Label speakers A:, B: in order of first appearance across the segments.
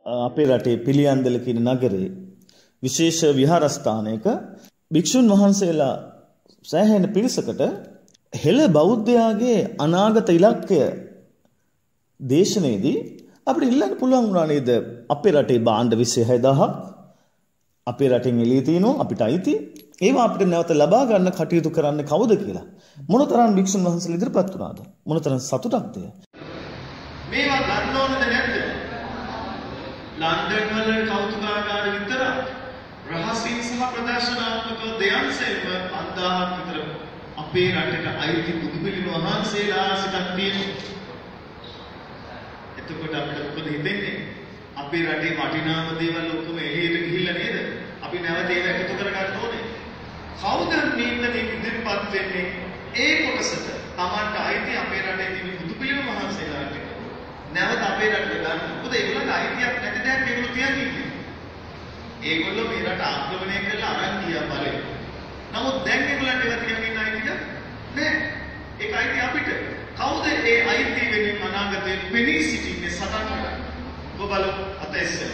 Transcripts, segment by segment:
A: අපේ රටේ පිළියන්දල කියන නගරේ විශේෂ විහාරස්ථානයක භික්ෂුන් වහන්සේලා සෑහෙන පිරිසකට හෙළ බෞද්ධයාගේ අනාගත ඉලක්කය දේශනයේදී අපිට ඉල්ලන්න පුළුවන් වුණා නේද අපේ රටේ භාණ්ඩ 26000ක් අපේ රටෙන් එළිය තියෙනවා අපිට අයිති ඒවා අපිට නැවත ලබා ගන්න කටයුතු කරන්න කවුද කියලා මොනතරම් භික්ෂුන් වහන්සේලා ඉදිරිපත් වුණාද මොනතරම් සතුටක්ද
B: මේවා ගන්න ඕනද නැද්ද ලන්ඩන් වල කෞතුකාගාර විතර රහසින් සහ ප්‍රදර්ශනාත්මක දෙයන්සෙම 5000ක් විතර අපේ රටට අයිති බුදුපිළිම වහන්සේලා සිටක් තියෙනවා. එතකොට අපිට මොකද හිතෙන්නේ? අපේ රටේ වටිනාම දේවල් ඔක්කොම එළියට ගිහිල්ලා නේද? අපි නැවත ඒක එකතු කරගන්න ඕනේ. කවුද මේකට ඉදිරිපත් වෙන්නේ? ඒ කොටසට Tamanට අයිති අපේ රටේ තියෙන බුදුපිළිම වහන්සේලාට නැවත අපේ රටට ගන්න. මොකද ඒගොල්ලන්ට අයිතියක් නැති දැන් මේගොල්ලෝ තියන්නේ. ඒගොල්ලෝ මේ රට ආක්‍රමණය කරලා අරන් ගියා බලේ. නමුත් දැන් ඒගොල්ලන්ට ඒවා තියන්නේ අයිතිය නෑ. ඒක අයිතිය අපිට. කවුද ඒ අයිතිය වෙනින් අනාගතේ පෙනී සිටින්නේ සටන් කරන්නේ? ඔබල අතැස්සෙ.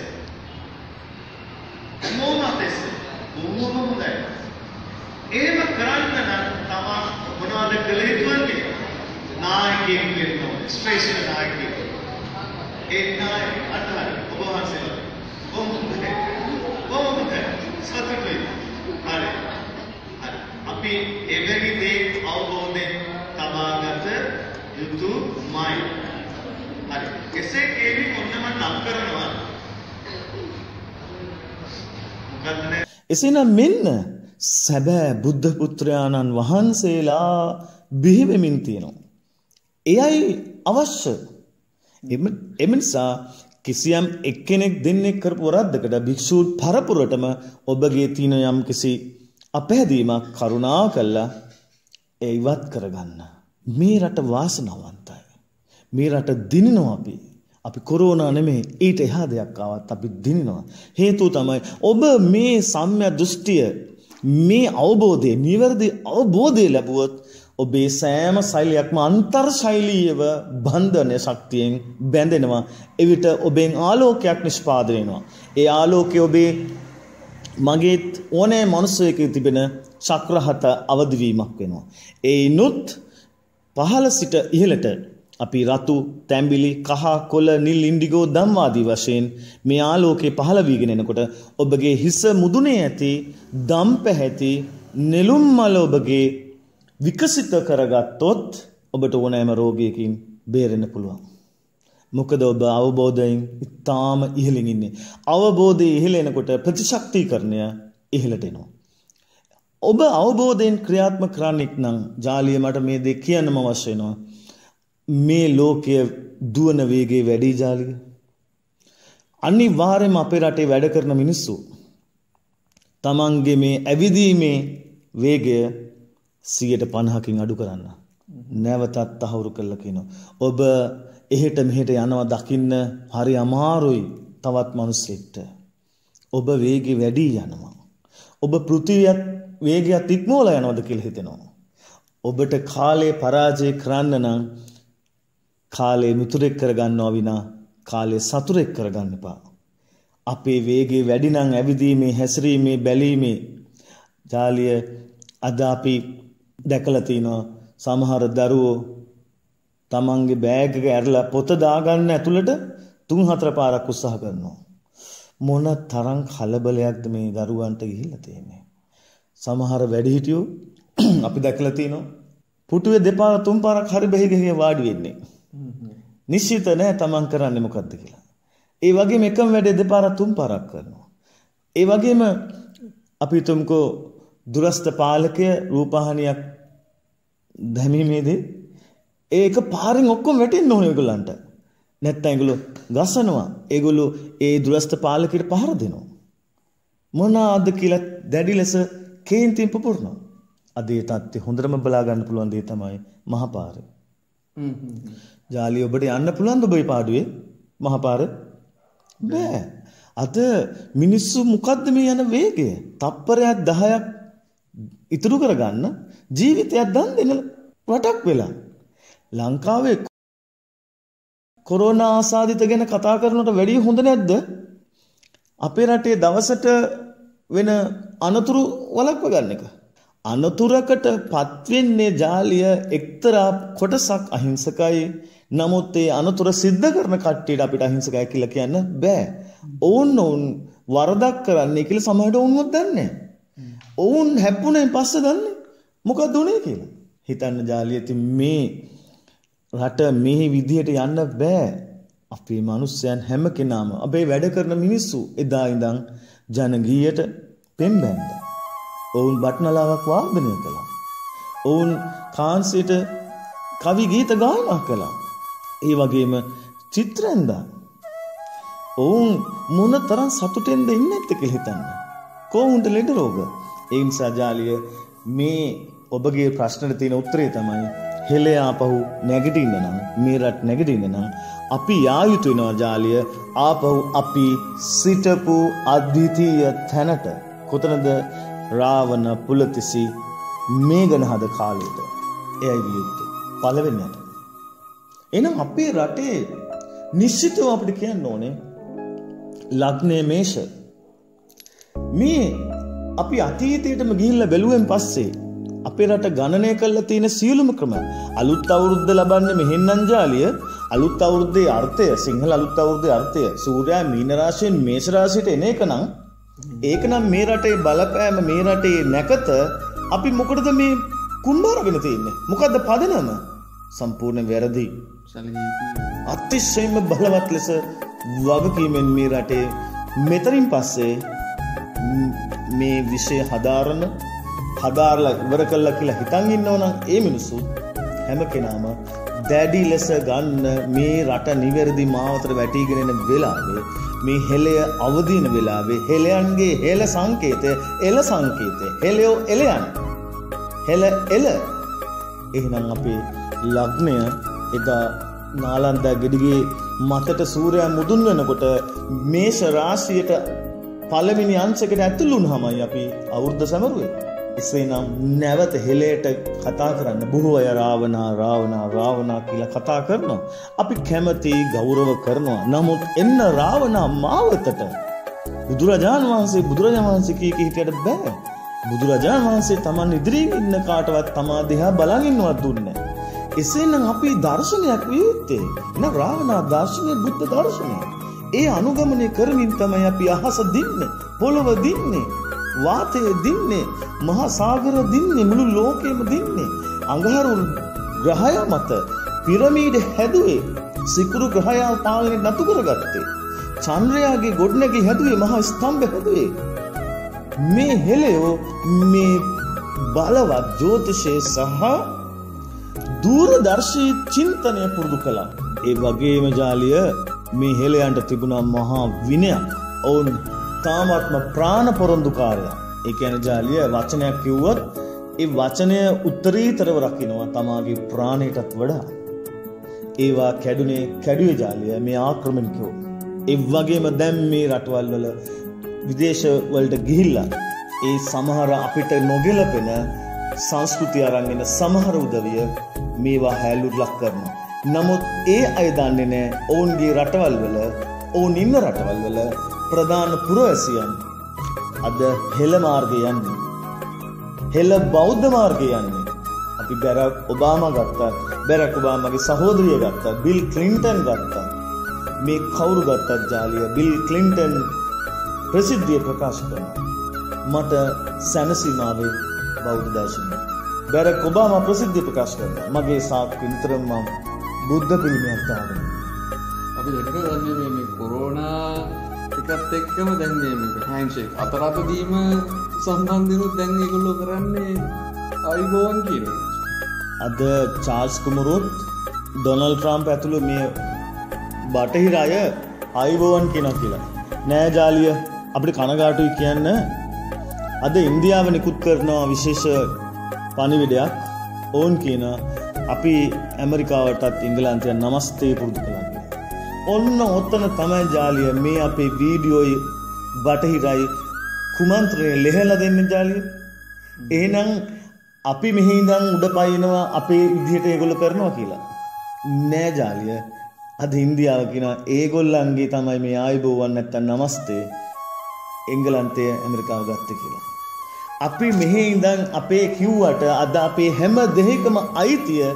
B: මොන අතැස්සෙ? මොන හොඳයි. ඒව කරන්න නම් තමා මොනවද කළ යුතුන්නේ? නායකයෙක් වෙන්න ඕනේ. ස්පෙෂල් නායකයෙක්. ඒ නායක අතහරින්න ඔබ වහන්සේලා. කොහොමද සතුටුයි හරි අපි එවැනි දේ අවබෝධයෙන් තබාගත යුතුමයි හරි කෙසේ කෙනෙක් ඔන්න මම නම් කරනවා මොකද්ද
A: එසේනම් මෙන්න සැබෑ බුද්ධ පුත්‍රයාණන් වහන්සේලා බිහි වෙමින් තියෙනවා එයයි අවශ්‍ය එමන්සා කිසියම් එක්කෙනෙක් දෙන්නෙක් කරපු වරද්දකට භික්ෂූන් පරපුරටම ඔබගේ තියෙන යම් කිසි අපහැදීමක් කරුණා කළා ඒ ඉවත් කරගන්න. මේ රට වාසනාවන්තයි. මේ රට දිනනවා අපි කොරෝනා නෙමෙයි ඊට එහා දෙයක් ආවත් අපි දිනනවා. හේතුව තමයි ඔබ මේ සම්‍යක් දෘෂ්ටිය මේ අවබෝධය නිවැරදි අවබෝධය ලැබුවොත් ඔබේ සෑම ශෛලියක්ම අන්තර් ශෛලීයව බන්ධන ශක්තියෙන් බැඳෙනවා. එවිට ඔබෙන් ආලෝකයක් නිෂ්පාදනය වෙනවා. ඒ ආලෝකය ඔබේ මගේත් ඕනෑ මනුස්සයෙකුගේ තිබෙන චක්‍රහත අවදි වීමක් වෙනවා. ඒනුත් පහළ සිට ඉහළට අපි රතු, තැඹිලි, කහ, කොළ, නිල්, ඉන්ඩිගෝ ධම්මාදී වශයෙන් මේ ආලෝකේ පහළ වීගෙන එනකොට ඔබගේ හිස මුදුනේ ඇති දම් පැහැති නෙළුම් මල ඔබගේ විකසිත කරගත්තොත් ඔබට ඕනෑම රෝගයකින් බේරෙන්න පුළුවන්. මොකද ඔබ අවබෝධයෙන් ඉතාම ඉහළින් ඉන්නේ. අවබෝධය ඉහළ එනකොට ප්‍රතිශක්තිකරණය ඉහළට එනවා. ඔබ අවබෝධයෙන් ක්‍රියාත්මක කරන්නෙක් නම් ජාලිය මට මේ දේ කියන්නම අවශ්‍ය වෙනවා. මේ ලෝකයේ දුවන වේගයේ වැඩි ජාලිය. අනිවාර්යයෙන්ම අපේ රටේ වැඩ කරන මිනිස්සු තමන්ගේ මේ ඇවිදීමේ වේගය 50%කින් අඩු කරන්න. නැවතත් තහවුරු කළා කියනවා. ඔබ එහෙට මෙහෙට යනවා දකින්න හරි අමාරුයි තවත් මිනිස්සෙක්ට. ඔබ වේගය වැඩි යනවා. ඔබ පෘථිවියත් වේගයත් ඉක්මවලා යනවද කියලා හිතෙනවා. ඔබට කාලය පරාජය කරන්න නම් කාලය මිතුරෙක් කරගන්නවා විනා කාලය සතුරෙක් කරගන්න එපා. අපේ වේගය වැඩි නම් ඇවිදීමේ හැසිරීමේ බැලීමේ ජාලිය අද අපි දැකලා තිනවා සමහර දරුවෝ තමන්ගේ බෑග් එක ඇරලා පොත දාගන්න ඇතුළට 3-4 පාරක් උත්සාහ කරනවා. මොන තරම් කලබලයක්ද මේ දරුවන්ට ගිහිල්ලා තියෙන්නේ. සමහර වැඩිහිටියෝ අපි දැකලා තිනවා පුටුවේ 2 පාර 3 පාරක් හරි බෙහෙ ගහේ වාඩි වෙන්නේ. නිශ්චිත නැහැ තමන් කරන්නේ මොකද්ද කියලා. ඒ වගේම එකම වැඩේ 2 පාරක් 3 පාරක් කරනවා. ඒ වගේම අපි තුම්කෝ දුරස්ත පාලකය රූපහානියක් දැමීමේදී ඒක පාරෙන් ඔක්කොම වැටෙන්න ඕනේ ඒගොල්ලන්ට. නැත්නම් ඒගොල්ලෝ ගසනවා. ඒගොල්ලෝ ඒ දුරස්ත පාලකයට පහර දෙනවා. මොනවාද කියලා දැඩි ලෙස කේන්තියෙන් පුපුරනවා. අද ඒ තත්ත්වය හොඳටම බලා ගන්න පුළුවන් දේ තමයි මහපාර. ජාලිය ඔබට යන්න පුළුවන්ද ඔබේ පාඩුවේ මහපාර? බෑ. අද මිනිස්සු මොකද්ද මේ යන වේගය? තප්පරයක් 10ක් ඉතුරු කරගන්න ජීවිතයක් දන් දෙන රටක් වෙලා. ලංකාවේ කොරෝනා ආසාදිත ගැන කතා කරනට වැඩිය හොඳ නැද්ද? අපේ රටේ දවසට වෙන අනතුරු වළක්ව ගන්න එක. අනතුරකට පත්වෙන්නේ ජාලිය එක්තරා කොටසක් අහිංසකයි. නමුත් ඒ අනතුර සිද්ධ කරන කට්ටියට අපිට අහිංසකයි කියලා කියන්න බෑ. ඔවුන් වරදක් කරන්නේ කියලා සමහරට ඔවුන්වත් දන්නේ නැහැ. ඔවුන් හැප්පුණෙන් පස්සේ දන්නේ මොකක්ද උනේ කියලා. හිතන්න ජාලිය ඉතින් මේ රට මේ විදිහට යන්න බෑ. අපේ මිනිස්යන් හැම කෙනාම අපේ වැඩ කරන මිනිස්සු එදා ඉඳන් ජනගීයට පෙම්බැන්දා. ඔවුන් බටනලාවක් වාදනය කළා. ඔවුන් කාන්සියට කවි ගීත ගායනා කළා. ඒ වගේම චිත්‍ර ඇඳා. ඔවුන් මොන තරම් සතුටෙන්ද ඉන්නේ නැද්ද කියලා හිතන්න. කොහොමද ලෙඩ රෝග? ඒ නිසා ජාලිය මේ ඔබගේ ප්‍රශ්නෙට තියෙන උත්තරේ තමයි හෙළය ආපහු නැගිටින්න නම් මේ රට නැගිටින්න නම් අපි යා යුතු වෙනවා ජාලිය ආපහු අපි සිටපු අද්විතීය තැනට. කොතනද? රාවණ පුලතිසි මේඝනහද කාලයට. එයයි වියුත්තේ පළවෙනියට. එහෙනම් අපේ රටේ නිශ්චිතව අපිට කියන්න ඕනේ ලග්නේ මේෂ. මේ අපි අතීතයටම ගිහිල්ලා බැලුවෙන් පස්සේ අපේ රට ගණනය කරලා තියෙන සියලුම ක්‍රම අලුත් අවුරුද්ද ලබන්නේ මෙහෙන්නම් ජාලිය අලුත් අවුරුද්දේ අර්ථය සිංහල අලුත් අවුරුද්දේ අර්ථය සූර්යයා මීන රාශියෙන් මේෂ රාශියට එන එක නම් ඒක නම් මේ රටේ බලපෑම මේ රටේ නැකත අපි මොකටද මේ කුම්භාරගෙන තියෙන්නේ? මොකද්ද පදනම? සම්පූර්ණ වැරදි. අතිශයින්ම බලවත් ලෙස වගකීමෙන් මේ රටේ මෙතරින් පස්සේ මේ විෂය හදාරලා ඉවර කළා කියලා හිතන් ඉන්නවනම් ඒ මිනිස්සු හැම කෙනාම දැඩි ලෙස ගන්න මේ රට නිවැරදි මාවතට වැටීගෙන එන වෙලාවේ මේ හෙළය අවදින වෙලාවේ හෙළයන්ගේ හෙළ සංකේතය එළ සංකේතය හෙළයෝ එළයන් හෙළ එළ. එහෙනම් අපේ ලග්නය එදා නාලන්දා ගෙඩිගේ මතට සූර්යයා මුදුන් වෙනකොට මේෂ රාශියට පළවෙනි අංශයකට ඇතුළු වුණාමයි අපි අවුරුද්ද සමරුවේ. එසේනම් නැවත හෙළයට කතා කරන්න බොහෝ අය රාවණා කියලා කතා කරනවා. අපි කැමති ගෞරව කරනවා. නමුත් එන්න රාවණා මාවතට බුදුරජාණන් වහන්සේ කී හිටියට බෑ. බුදුරජාණන් වහන්සේ Taman ඉදිරියෙන් ඉන්න කාටවත් තමා දිහා බලන් ඉන්නවත් දුන්නේ නැහැ. එසේනම් අපි දර්ශනයක් විය යුත්තේ. න රාවණා දර්ශනය බුද්ධ දර්ශනය. ඒ අනුගමනය කරමින් තමයි අපි අහස දින්නේ, පොළව දින්නේ, වාතය දින්නේ, මහා සාගර දින්නේ, මුළු ලෝකෙම දින්නේ. අඟහරු ග්‍රහය මත පිරමීඩ හැදුවේ, සිකුරු ග්‍රහය පාලනය නතු කරගත්තේ. චන්ද්‍රයාගේ ගොඩනැගි හැදුවේ, මහා ස්තම්භ හැදුවේ. මේ හෙළයෝ මේ බලවත් ජ්‍යොතිෂය සහ දූරදර්ශී චින්තනය පුරුදු කළා. ඒ වගේම ජාලිය මේ හෙළයන්ට තිබුණා මහා විනයක්. ඔවුන් තාමත්ම ප්‍රාණ පොරොන්දුකාරයා. ඒ කියන්නේ ජාලිය වචනයක් කිව්වොත් ඒ වචනය උත්තරීතරව රකින්නවා තමාගේ ප්‍රාණයටත් වඩා. ඒවා කැඩුවේ ජාලිය මේ ආක්‍රමණිකයෝ. ඒ වගේම දැන් මේ රටවල් වල විදේශ වලට ගිහිල්ලා ඒ සමහර අපිට නොගැලපෙන සංස්කෘතිය අරන් එන සමහර උදවිය මේවා හැලුල්ලක් කරනවා. නමුත් ඒ අය දන්නේ නැහැ ඔවුන්ගේ රටවල් වල ඔවුන් ඉන්න රටවල් වල ප්‍රධාන පුරවැසියන් අද හෙළ මාර්ගය යන්නේ. හෙළ බෞද්ධ මාර්ගය යන්නේ. අපි බැරක් ඔබාමා ගත්තා, බැරක් ඔබාමාගේ සහෝදරිය ගත්තා, බිල් ක්ලින්ටන් ගත්තා. මේ කවුරු ගත්තත් ජාලිය බිල් ක්ලින්ටන් ප්‍රසිද්ධිය ප්‍රකාශ කරනවා. මට සැනසීමාවේ බෞද්ධ දර්ශනය. බැරක් ඔබාමා ප්‍රසිද්ධිය ප්‍රකාශ කරනවා. මගේ සාක්ෂි විතරම මම බුද්ධ පිළිමයක් දාගෙන.
C: අපි දැක්කද මේ කොරෝනා එකත් එක්කම දැන් මේ හෑන්ඩ්ෂේක් අතරත දීම සම්බන්ධනොත් දැන් ඒගොල්ලෝ කරන්නේ අයිබෝන් කියනවා.
A: අද චාල්ස් කුමරුත් ඩොනල්ඩ් ට්‍රම්ප් ඇතුළු මේ බටහිර අය අයිබෝන් කියනවා කියලා. නෑ ජාලිය අපිට කනගාටුයි කියන්න. අද ඉන්දියාව නිකුත් කරනවා විශේෂ පණිවිඩයක්. ඕන් කියන අපි ඇමරිකාවටත් ඉංගලන්තයට නමස්තේ පුරුදු කළා කියලා. ඔන්න ඔතන තමයි ජාලිය මේ අපේ වීඩියෝයි බටහිරයි කුමන්ත්‍රණය ලෙහලා දෙන්නේ ජාලිය. එහෙනම් අපි මෙහි ඉඳන් උඩ පයින්නවා අපේ විදිහට ඒගොල්ලෝ කරනවා කියලා. නෑ ජාලිය. අද ඉන්දියාව කියනවා ඒගොල්ලන්ගේ තමයි මේ ආයුබෝවන් නැත්තම් නමස්තේ එංගලන්තය ඇමරිකාව ගත්තේ කියලා. අපි මෙහි ඉඳන් අපේ කිව්වට අද අපේ හැම දෙයකම අයිතිය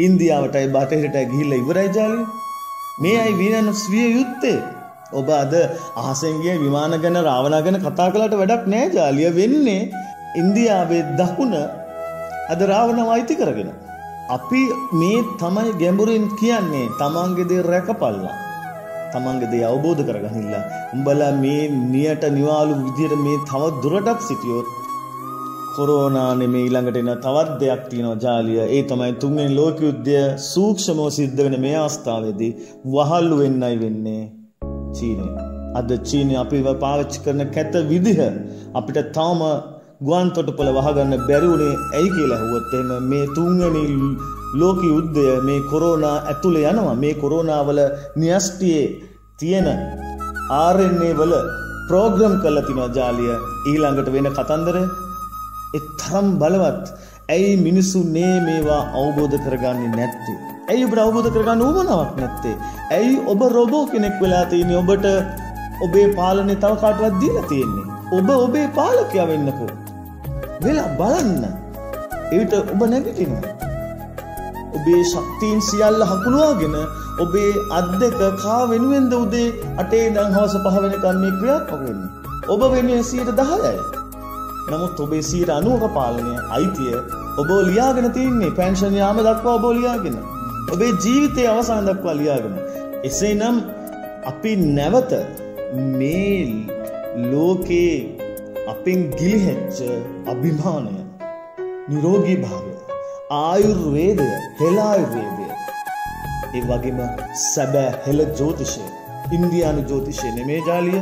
A: ඉන්දියාවටයි බටහිරටයි ගිහිල්ලා ඉවරයි ජාලිය. මේ අය විනන ස්වීය යුත්තේ. ඔබ අද අහසෙන් ගිය විමාන ගැන රාවණ ගැන කතා කළාට වැඩක් නෑ ජාලිය. වෙන්නේ ඉන්දියාවේ දකුණ අද රාවණව අයිති කරගෙන. අපි මේ තමයි ගැඹුරින් කියන්නේ තමන්ගේ දේ රැකපල්ලා. තමන්ගේ දේ අවබෝධ කරගනින්න. උඹලා මේ නියට නිවාලු විදියට මේ තව දුරටත් සිටියොත් කොරෝනා නෙමේ ඊළඟට එන තවත් දෙයක් තියෙනවා ජාලිය. ඒ තමයි තුන්වෙනි ලෝක යුද්ධය සූක්ෂමව සිද්ධ වෙන මේ අවස්ථාවේදී වහල්ලු වෙන්නයි වෙන්නේ චීනය. අද චීනය අපිව පාවිච්චි කරන කැත විදිහ අපිට තාම ගුවන් තොටුපළ වහගන්න බැරි වුණේ ඇයි කියලා අහුවොත් එහෙම මේ තුන්වෙනි ලෝක යුද්ධය මේ කොරෝනා ඇතුලේ යනවා. මේ කොරෝනා වල න්‍යෂ්ටියේ තියෙන RNA වල ප්‍රෝග්‍රෑම් කරලා තිනවා ජාලිය. ඊළඟට වෙන කතන්දරය ඒ තරම් බලවත්. ඇයි මිනිස්සු මේවා අවබෝධ කරගන්නේ නැත්තේ? ඇයි ඔබට අවබෝධ කරගන්න උවමනාවක් නැත්තේ? ඇයි ඔබ රොබෝ කෙනෙක් වෙලා තියෙන්නේ? ඔබට ඔබේ පාලනය තව කාටවත් දීලා තියෙන්නේ. ඔබ ඔබේ පාලකයා වෙන්නකෝ. වෙලා බලන්න. ඒවිත ඔබ නැගිටිනවා. ඔබේ ශක්තියින් සියල්ල හකුලුවාගෙන ඔබේ අත් දෙක කා වෙනුවෙන්ද උදේ 8 ඉඳන් හවස 5 වෙනකම් මේ ක්‍රියාත්මක වෙන්නේ. ඔබ වෙනුවෙන් 10%යි. නමුත් ඔබේ 90% පාලනය අයිතිය ඔබ ලියාගෙන තින්නේ පෙන්ෂන් යාම දක්වා ඔබ ලියාගෙන. ඔබේ ජීවිතයේ අවසාන දක්වා ලියාගෙන. එසේනම් අපි නැවත මේ ලෝකේ අපෙන් ගිලිහෙච්ච අභිමානය, නිරෝගී භාවය, ආයුර්වේදය, හෙළ ආයුර්වේදය, ඒ වගේම සැබෑ හෙළ ජ්‍යොතිෂය, ඉන්දියානු ජ්‍යොතිෂය නෙමේ ජාලිය,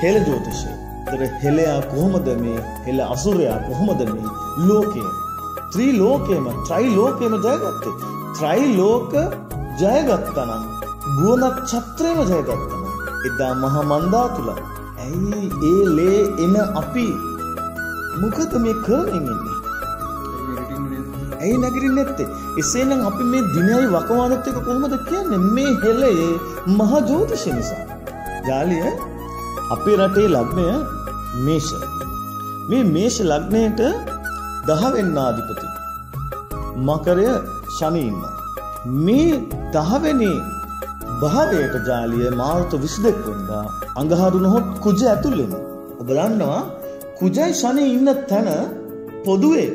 A: හෙළ ජ්‍යොතිෂය. ඒතර හෙළයා කොහොමද මේ හෙළ අසුරයා කොහොමද මේ ලෝකය ත්‍රිලෝකයේම ත්‍රිලෝකයේම ජයගත්තේ? ත්‍රිලෝක ජයගත්තා නම් ගුණ ඡත්‍රයම ජයගත්තා නම් එදා මහා මන්දාතුල ඇයි ඒ ලේ එන අපි මොකද මේ කරමින් ඉන්නේ? ඇයි නැගිටින්නේ නැත්තේ? එසේනම් අපි මේ දිනයි වකවානුත් එක කොහොමද කියන්නේ? මේ හෙළයේ මහ ජ්‍යොතිෂය නිසා. ජාලිය අපේ රටේ ලග්නය මේෂ. මේ මේෂ ලග්නයට 10 වෙනි ආධිපති මකරය ශනි ඉන්නවා. මේ 10 වෙනි භාවයට ජාලිය මාර්තු 22 වෙනිදා අඟහරු නොහොත් කුජ ඇතුල් වෙනවා. ඔබ දන්නවා කුජයි ශනි ඉන්න තැන පොදුවේ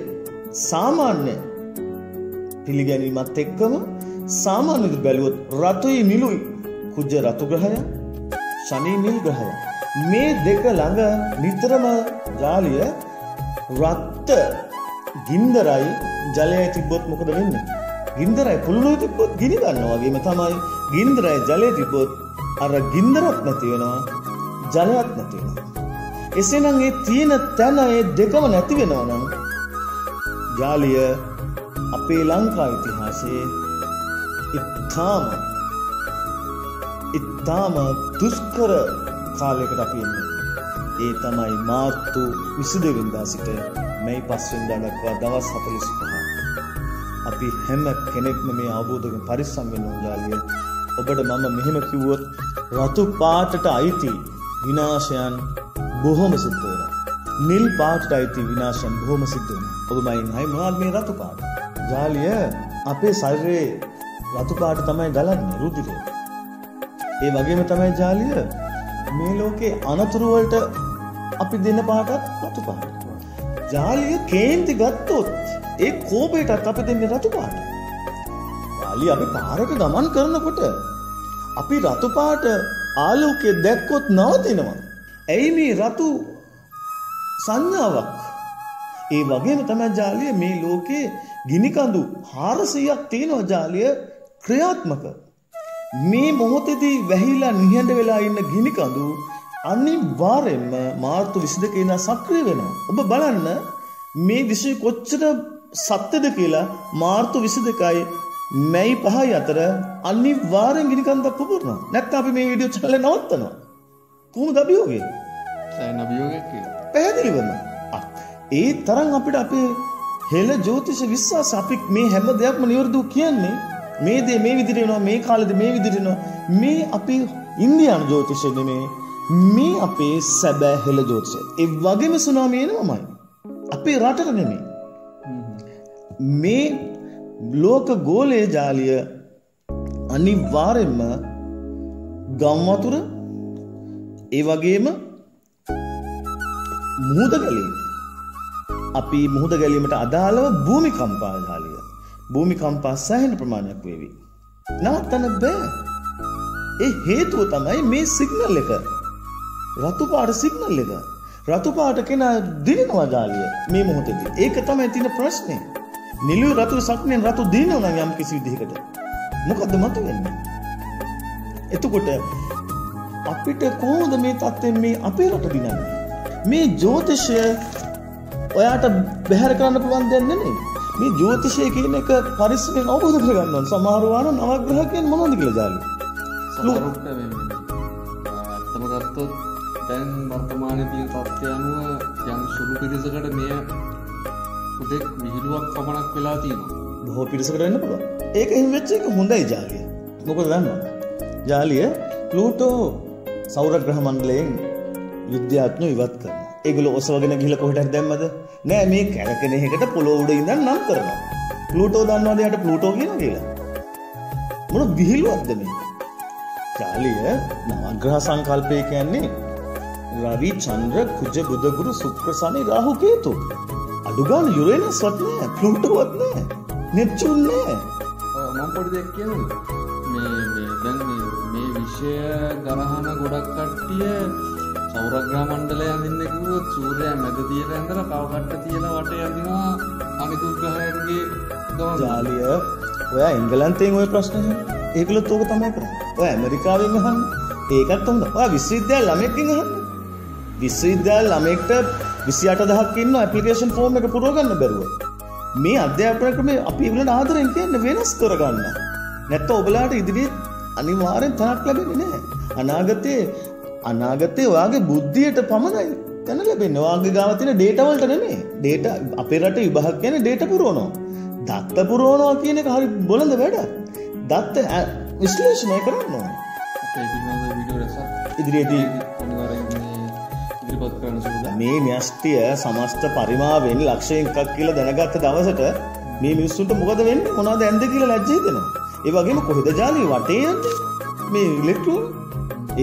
A: සාමාන්‍ය පිළිගැනීමත් එක්කම සාමාන්‍ය බැලුවොත් රතුයි නිලුයි. කුජ රතු ග්‍රහය, ශනි නිල් ග්‍රහය. මේ දෙක ළඟ නිතරම ජාලිය රත් ගින්දරයි ජලයයි තිබ්බොත් මොකද වෙන්නේ? ගින්දරයි පුළුලුයි තිබ්බොත් ගිනි ගන්නවා වගේම තමයි ගින්දරයි ජලය තිබ්බොත් අර ගින්දරත් නැති වෙනවා, ජලයත් නැති වෙනවා. එසේනම් ඒ තියෙන තැන ඒ දෙකම නැති වෙනවා නම් ජාලිය අපේ ලංකා ඉතිහාසයේ ඉතාම දුෂ්කර කාලයකට අපි ඉන්නේ. ඒ තමයි මාර්තු 22 වෙනිදා සිට මැයි 5 වෙනිදා දක්වා දවස් 45. අපි හැම කෙනෙක්ම මේ අවබෝධයෙන් පරිස්සම් වෙන්න ඕන ජාලිය. ඔබට මම මෙහෙම කිව්වොත් රතු පාටට අයිති විනාශයන් බොහොම සිද්ධ වෙනවා. නිල් පාටට අයිති විනාශයන් බොහොම සිද්ධ වෙනවා. ඔබ මයින් හයි මොනවද මේ රතු පාට? ජාලිය අපේ ශරීරයේ රතු පාට තමයි ගලන්නේ රුධිරය. ඒ වගේම තමයි ජාලිය මේ ලෝකේ අනතුරු වලට අපි දෙන පාටත් රතු පාට. ජාලිය කේන්ති ගත්තොත් ඒ කෝපයටත් අපි දෙන්නේ රතු පාට. ජාලිය අපි පාරක ගමන් කරනකොට අපි රතු පාට ආලෝකය දැක්කොත් නවතිනවා. ඇයි මේ රතු සංඥාවක්? ඒ වගේම තමයි ජාලිය මේ ලෝකේ ගිනිකඳු 400ක් තියෙනවා ජාලිය ක්‍රියාත්මක. මේ මොහොතේදී වැහිලා නිහඬ වෙලා ඉන්න ගිනිකඳු අනිවාර්යෙන්ම මාර්තු 22 වෙනිදා සක්‍රිය වෙනවා. ඔබ බලන්න මේ විශ්වය කොච්චර සත්‍යද කියලා මාර්තු 22යි මැයි 5යි අතර අනිවාර්යෙන් ගිනිකඳක් පුපුරනවා. නැත්නම් අපි මේ වීඩියෝ channel එක නවත්තනවා. කොහොමද අභියෝගය?
C: සෑහෙන අභියෝගයක් කියලා.
A: පැහැදිලිවම. ඒ තරම් අපිට අපේ හෙළ ජ්‍යොතිෂ විශ්වාස අපි මේ හැම දෙයක්ම නිවැරදිව කියන්නේ මේ දේ මේ විදිහට වෙනවා මේ කාලෙද මේ විදිහට වෙනවා මේ අපි ඉන්දියානු ජ්‍යොතිෂය නෙමේ මේ අපේ සැබෑ හෙළ ජෝතිෂය. ඒ වගේම සුනාමි එනවමයි. අපේ රටට නෙමෙයි. මේ ලෝක ගෝලයේ ජාලිය අනිවාර්යෙන්ම ගම් වතුර ඒ වගේම මුහුද ගැලීම. අපි මුහුද ගැලීමට අදාළව භූමිකම්පා ජාලිය. භූමිකම්පා සෑහෙන ප්‍රමාණයක් වේවි. නවත්තන්න බෑ. ඒ හේතුව තමයි මේ සිග්නල් එක. රතු පාට සිග්නල් එක. රතු පාට කෙනා දිනනවා ජාලිය මේ මොහොතේදී. ඒක තමයි තියෙන ප්‍රශ්නේ. නිලු රතු සක්නෙන් රතු දිනනවා නම් යම් කිසි විදිහකට. මොකද්ද මතුවෙන්නේ? එතකොට අපිට කොහොමද මේ තත්ත්වෙන් මේ අපේ රට දිනන්නේ? මේ ජ්‍යොතිෂය ඔයාට බැහැර කරන්න පුළුවන් දෙයක් නෙමෙයි. මේ ජ්‍යොතිෂය කියන එක පරිස්සමෙන් අවබෝධ කරගන්න ඕන. සමහර වාර නවග්‍රහ කියන්නේ මොනවද කියලා ජාලි.
C: සමහරවිට මේ අත්තම ගත්තොත් දැන් වර්තමානයේ තියෙන තත්ත්වය අනුව යම් සුළු පිරිසකට මේ උදෙක් විහිළුවක් පමණක් වෙලා තියෙනවා.
A: බොහෝ පිරිසකට වෙන්න පුළුවන්. ඒක එහෙම වෙච්ච එක හොඳයි ජාලිය. මොකද දන්නවද? ජාලිය ප්ලූටෝ සෞරග්‍රහ මණ්ඩලයෙන් විද්‍යාඥයෝ ඉවත් කරනවා. ඒගොල්ලෝ ඔසවගෙන ගිහලා කොහෙට හරි දැම්මද? නෑ මේ කැරකෙන එකකට පොළොව උඩ ඉඳන් නම් කරනවා. ප්ලූටෝ දන්නවද යට ප්ලූටෝ කියනවා කියලා? මොන විහිළුවක්ද මේ? ජාලිය නවග්‍රහ සංකල්පය කියන්නේ රවි චන්ද්‍ර කුජ බුධ ගුරු ශුක්‍ර සනි රාහු කේතු. අඩුගාන යුරේනස් වත් නෑ, ප්ලූටෝවත් නෑ, නෙප්චූන් නෑ.
C: මම පොඩි දෙයක් කියන්නද? මේ දැන් මේ විෂය ගරහන ගොඩක් කට්ටිය සෞරග්‍රහ මණ්ඩලය අඳින්න කිව්වොත් සූර්යයා මැද තියලා ඉඳලා කව කට්ට තියලා වටේ අඳිනවා අනිකුත් ග්‍රහයන්ගේ ගමන.
A: ජාලිය ඔයා එංගලන්තයෙන් ওই ප්‍රශ්නේ ඒකලත් ඕක තමයි කරන්නේ. ඔය ඇමරිකාවෙන් අහන්නේ ඒකත් හොඳ. ඔයා විශ්වවිද්‍යාල ළමෙක්ගෙන් අහන්නේ. විශ්වවිද්‍යාල ළමෙක්ට 28000ක් ඉන්න ඇප්ලිකේෂන් ෆෝම් එක පුරව ගන්න බැරුව. මේ අධ්‍යාපන ක්‍රමය අපි ඒගොල්ලන්ට ආදරෙන් කියන්නේ වෙනස් කරගන්න. නැත්නම් ඔබලාට ඉදිරියේ අනිවාර්යෙන් තනක් ලැබෙන්නේ නැහැ. අනාගතේ ඔයාගේ බුද්ධියට පමණයි තන ලැබෙන්නේ. ඔයාගේ ගාව තියෙන ඩේටා වලට නෙමෙයි. ඩේටා අපේ රටේ විභාග කියන්නේ ඩේටා පුරවනවා. දත්ත පුරවනවා කියන එක හරි බොළඳ වැඩ. දත්ත විශ්ලේෂණය කරන්න ඕනේ.
C: අපේ පිළිබඳ වීඩියෝ රසක්
A: ඉදිරියේදී
C: අනිවාර්යෙන් ඉදිරිපත් කරන්න සූදානම්.
A: මේ න්‍යෂ්ටිය සමස්ත පරිමාවෙන් ලක්ෂයෙන් එකක් කියලා දැනගත්ත දවසට මේ මිනිස්සුන්ට මොකද වෙන්නේ? මොනවද ඇන්ද කියලා ලැජ්ජ හිතෙනවා. ඒ වගේම කොහෙද ජාලිය වටේ යන්නේ? මේ ඉලෙක්ට්‍රෝන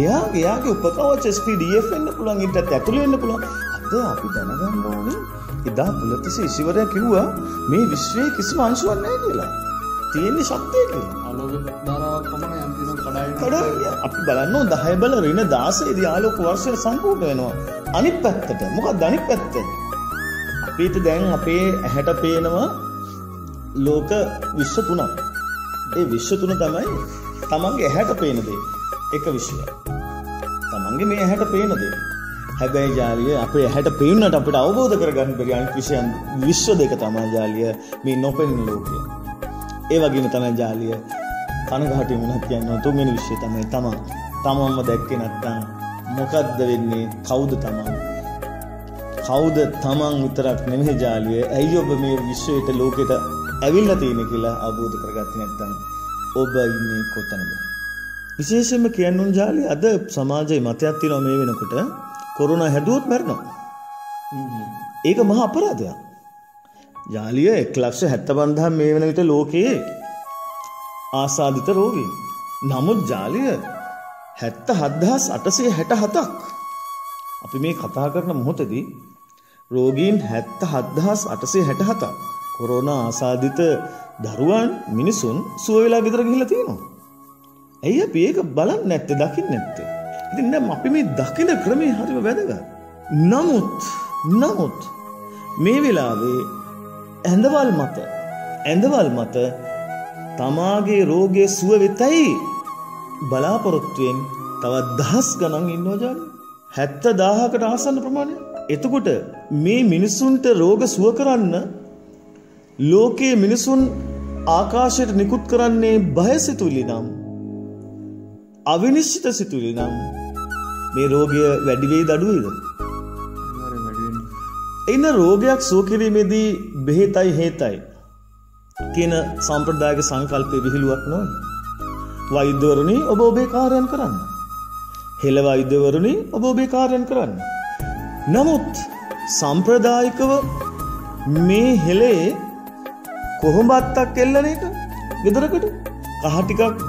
A: එයාගේ උපකවච SPDF වෙන්න පුළුවන්, ඊටත් ඇතුළේ වෙන්න පුළුවන්. අද අපි දැනගන්න ඕනේ එදා පුලතිස ඉසිවරයා කිව්වා මේ විශ්වයේ කිසිම අංශුවක් නැහැ කියලා. තියෙන්නේ ශක්තිය කියලා.
C: ආලෝක ධාරාවක් පමණ යම් දිනක් කඩාගෙන
A: අපි බලන්න ඕන 10 බල ඍණ 16 දී ආලෝක වර්ෂය සම්පූර්ණ වෙනවා. අනිත් පැත්තට මොකක්ද අනිත් පැත්ත? අපිට දැන් අපේ ඇහැට පේනවා ලෝක විශ්ව තුනක්. ඒ විශ්ව තුන තමයි තමන්ගේ ඇහැට පේන දේ. එක විශ්වයක්. තමන්ගේ මේ ඇහැට පේන දේ. හැබැයි ජාලිය අපේ ඇහැට පේන්නට අපිට අවබෝධ කරගන්න බැරි අනිත් විශ්වයන් විශ්ව දෙක තමයි ජාලිය මේ නොපෙනෙන ලෝකය. ඒ වගේම තමයි ජාලිය කනගාටු වුණත් කියනවා තුන්වෙනි විශ්වය තමයි තමන්ම දැක්කේ නැත්නම් මොකද්ද වෙන්නේ? කවුද තමන්? කවුද තමන් විතරක් නෙමෙයි ජාලිය. ඇයි ඔබ මේ විශ්වයට ලෝකෙට ඇවිල්ලා තියෙන්නේ කියලා අවබෝධ කරගත්තේ නැත්නම් ඔබ ඉන්නේ කොතනද? විශේෂයෙන්ම කියන්න ඕන ජාලිය අද සමාජයේ මතයක් තියෙනවා මේ වෙනකොට කොරෝනා හැදුවොත් මැරෙනවා. ඒක මහා අපරාධයක්. ජාලිය 1,75,000 මේ වෙන විට ලෝකයේ ආසාදිත රෝගීන්. නමුත් ජාලිය 77,867ක්. අපි මේ කතා කරන මොහොතේදී රෝගීන් 77,867ක් කොරෝනා ආසාදිත දරුවන් මිනිසුන් සුව වෙලා ගෙදර ගිහිල්ලා තියෙනවා. ඇයි අපි ඒක බලන්නේ නැත්තේ, දකින්නේ නැත්තේ? ඉතින් දැන් අපි මේ දකින ක්‍රමේ හරිම වැදගත්. නමුත් මේ වෙලාවේ ඇඳවල් මත තමාගේ රෝගයේ සුව වෙතයි බලාපොරොත්තුෙන් තවත් දහස් ගණන් ඉන්නවා ජාලි. 70,000කට ආසන්න ප්‍රමාණයක්. එතකොට මේ මිනිසුන්ට රෝග සුව කරන්න ලෝකයේ මිනිසුන් ආකාශයට නිකුත් කරන්නේ බයසිතුවිලි නම්, අවිනිශ්චිත සිතුවිලි නම් මේ රෝගය වැඩි වෙයිද අඩු වෙයිද? එන රෝගයක් සුව කිරීමේදී බෙහෙතයි හේතයි කියන සම්ප්‍රදායික සංකල්පයේ විහිළුවක් නොවේ. වෛද්‍යවරුනි ඔබ ඔබේ කාර්යයන් කරන්න. හෙළ වෛද්‍යවරුනි ඔබ ඔබේ කාර්යයන් කරන්න. නමුත් සම්ප්‍රදායිකව මේ හෙළේ කොහොඹත්තක් එල්ලන එක ගෙදරකට කහ ටිකක්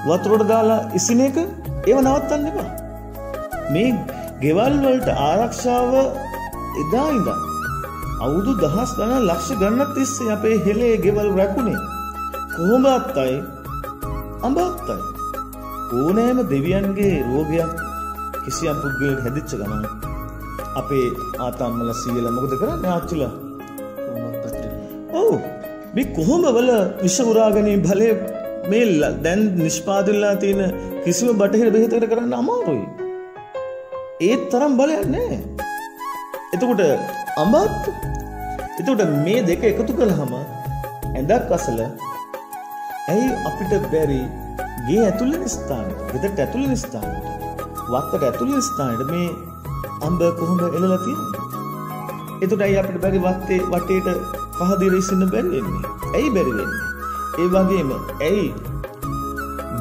A: වතුරට දාලා ඉසින එක ඒව නවත්තන්න එපා. මේ ගෙවල් වලට ආරක්ෂාව එදා ඉඳන් අවුරුදු දහස් ගණන් ලක්ෂ ගණනක් තිස්සේ අපේ හෙළේ ගෙවල් රැකුනේ කොහොඹත්තයි අඹත්තයි. ඕනෑම දෙවියන්ගේ රෝගයක් කිසියම් පුද්ගලයෙක් හැදිච්ච ගමන් අපේ ආතම්මල සීයලා මොකද කරන්නේ ආච්චිලා? ඔව් මේ කොහොඹවල විෂ උරා ගැනීම බලය මේ දැන් නිෂ්පාදනලා තියෙන කිසිම බටහිර බෙහෙතකට කරන්න අමාරුයි. ඒ තරම් බලයක් නැහැ. එතකොට අඹත් එතකොට මේ දෙක එකතු කළාම ඇඳක් අසල ඇයි අපිට බැරි ගේ ඇතුළේ ස්ථානෙට, ගෙදරට ඇතුළේ ස්ථානෙට, වත්තට ඇතුළේ ස්ථානෙට මේ අඹ කොහොඹ එළලා තියෙන්නේ? එතකොට ඇයි අපිට බැරි වත්තේ වටේට කහදිර ඉන්න බැරි වෙන්නේ? ඇයි බැරි වෙන්නේ? ඒ වගේම ඇයි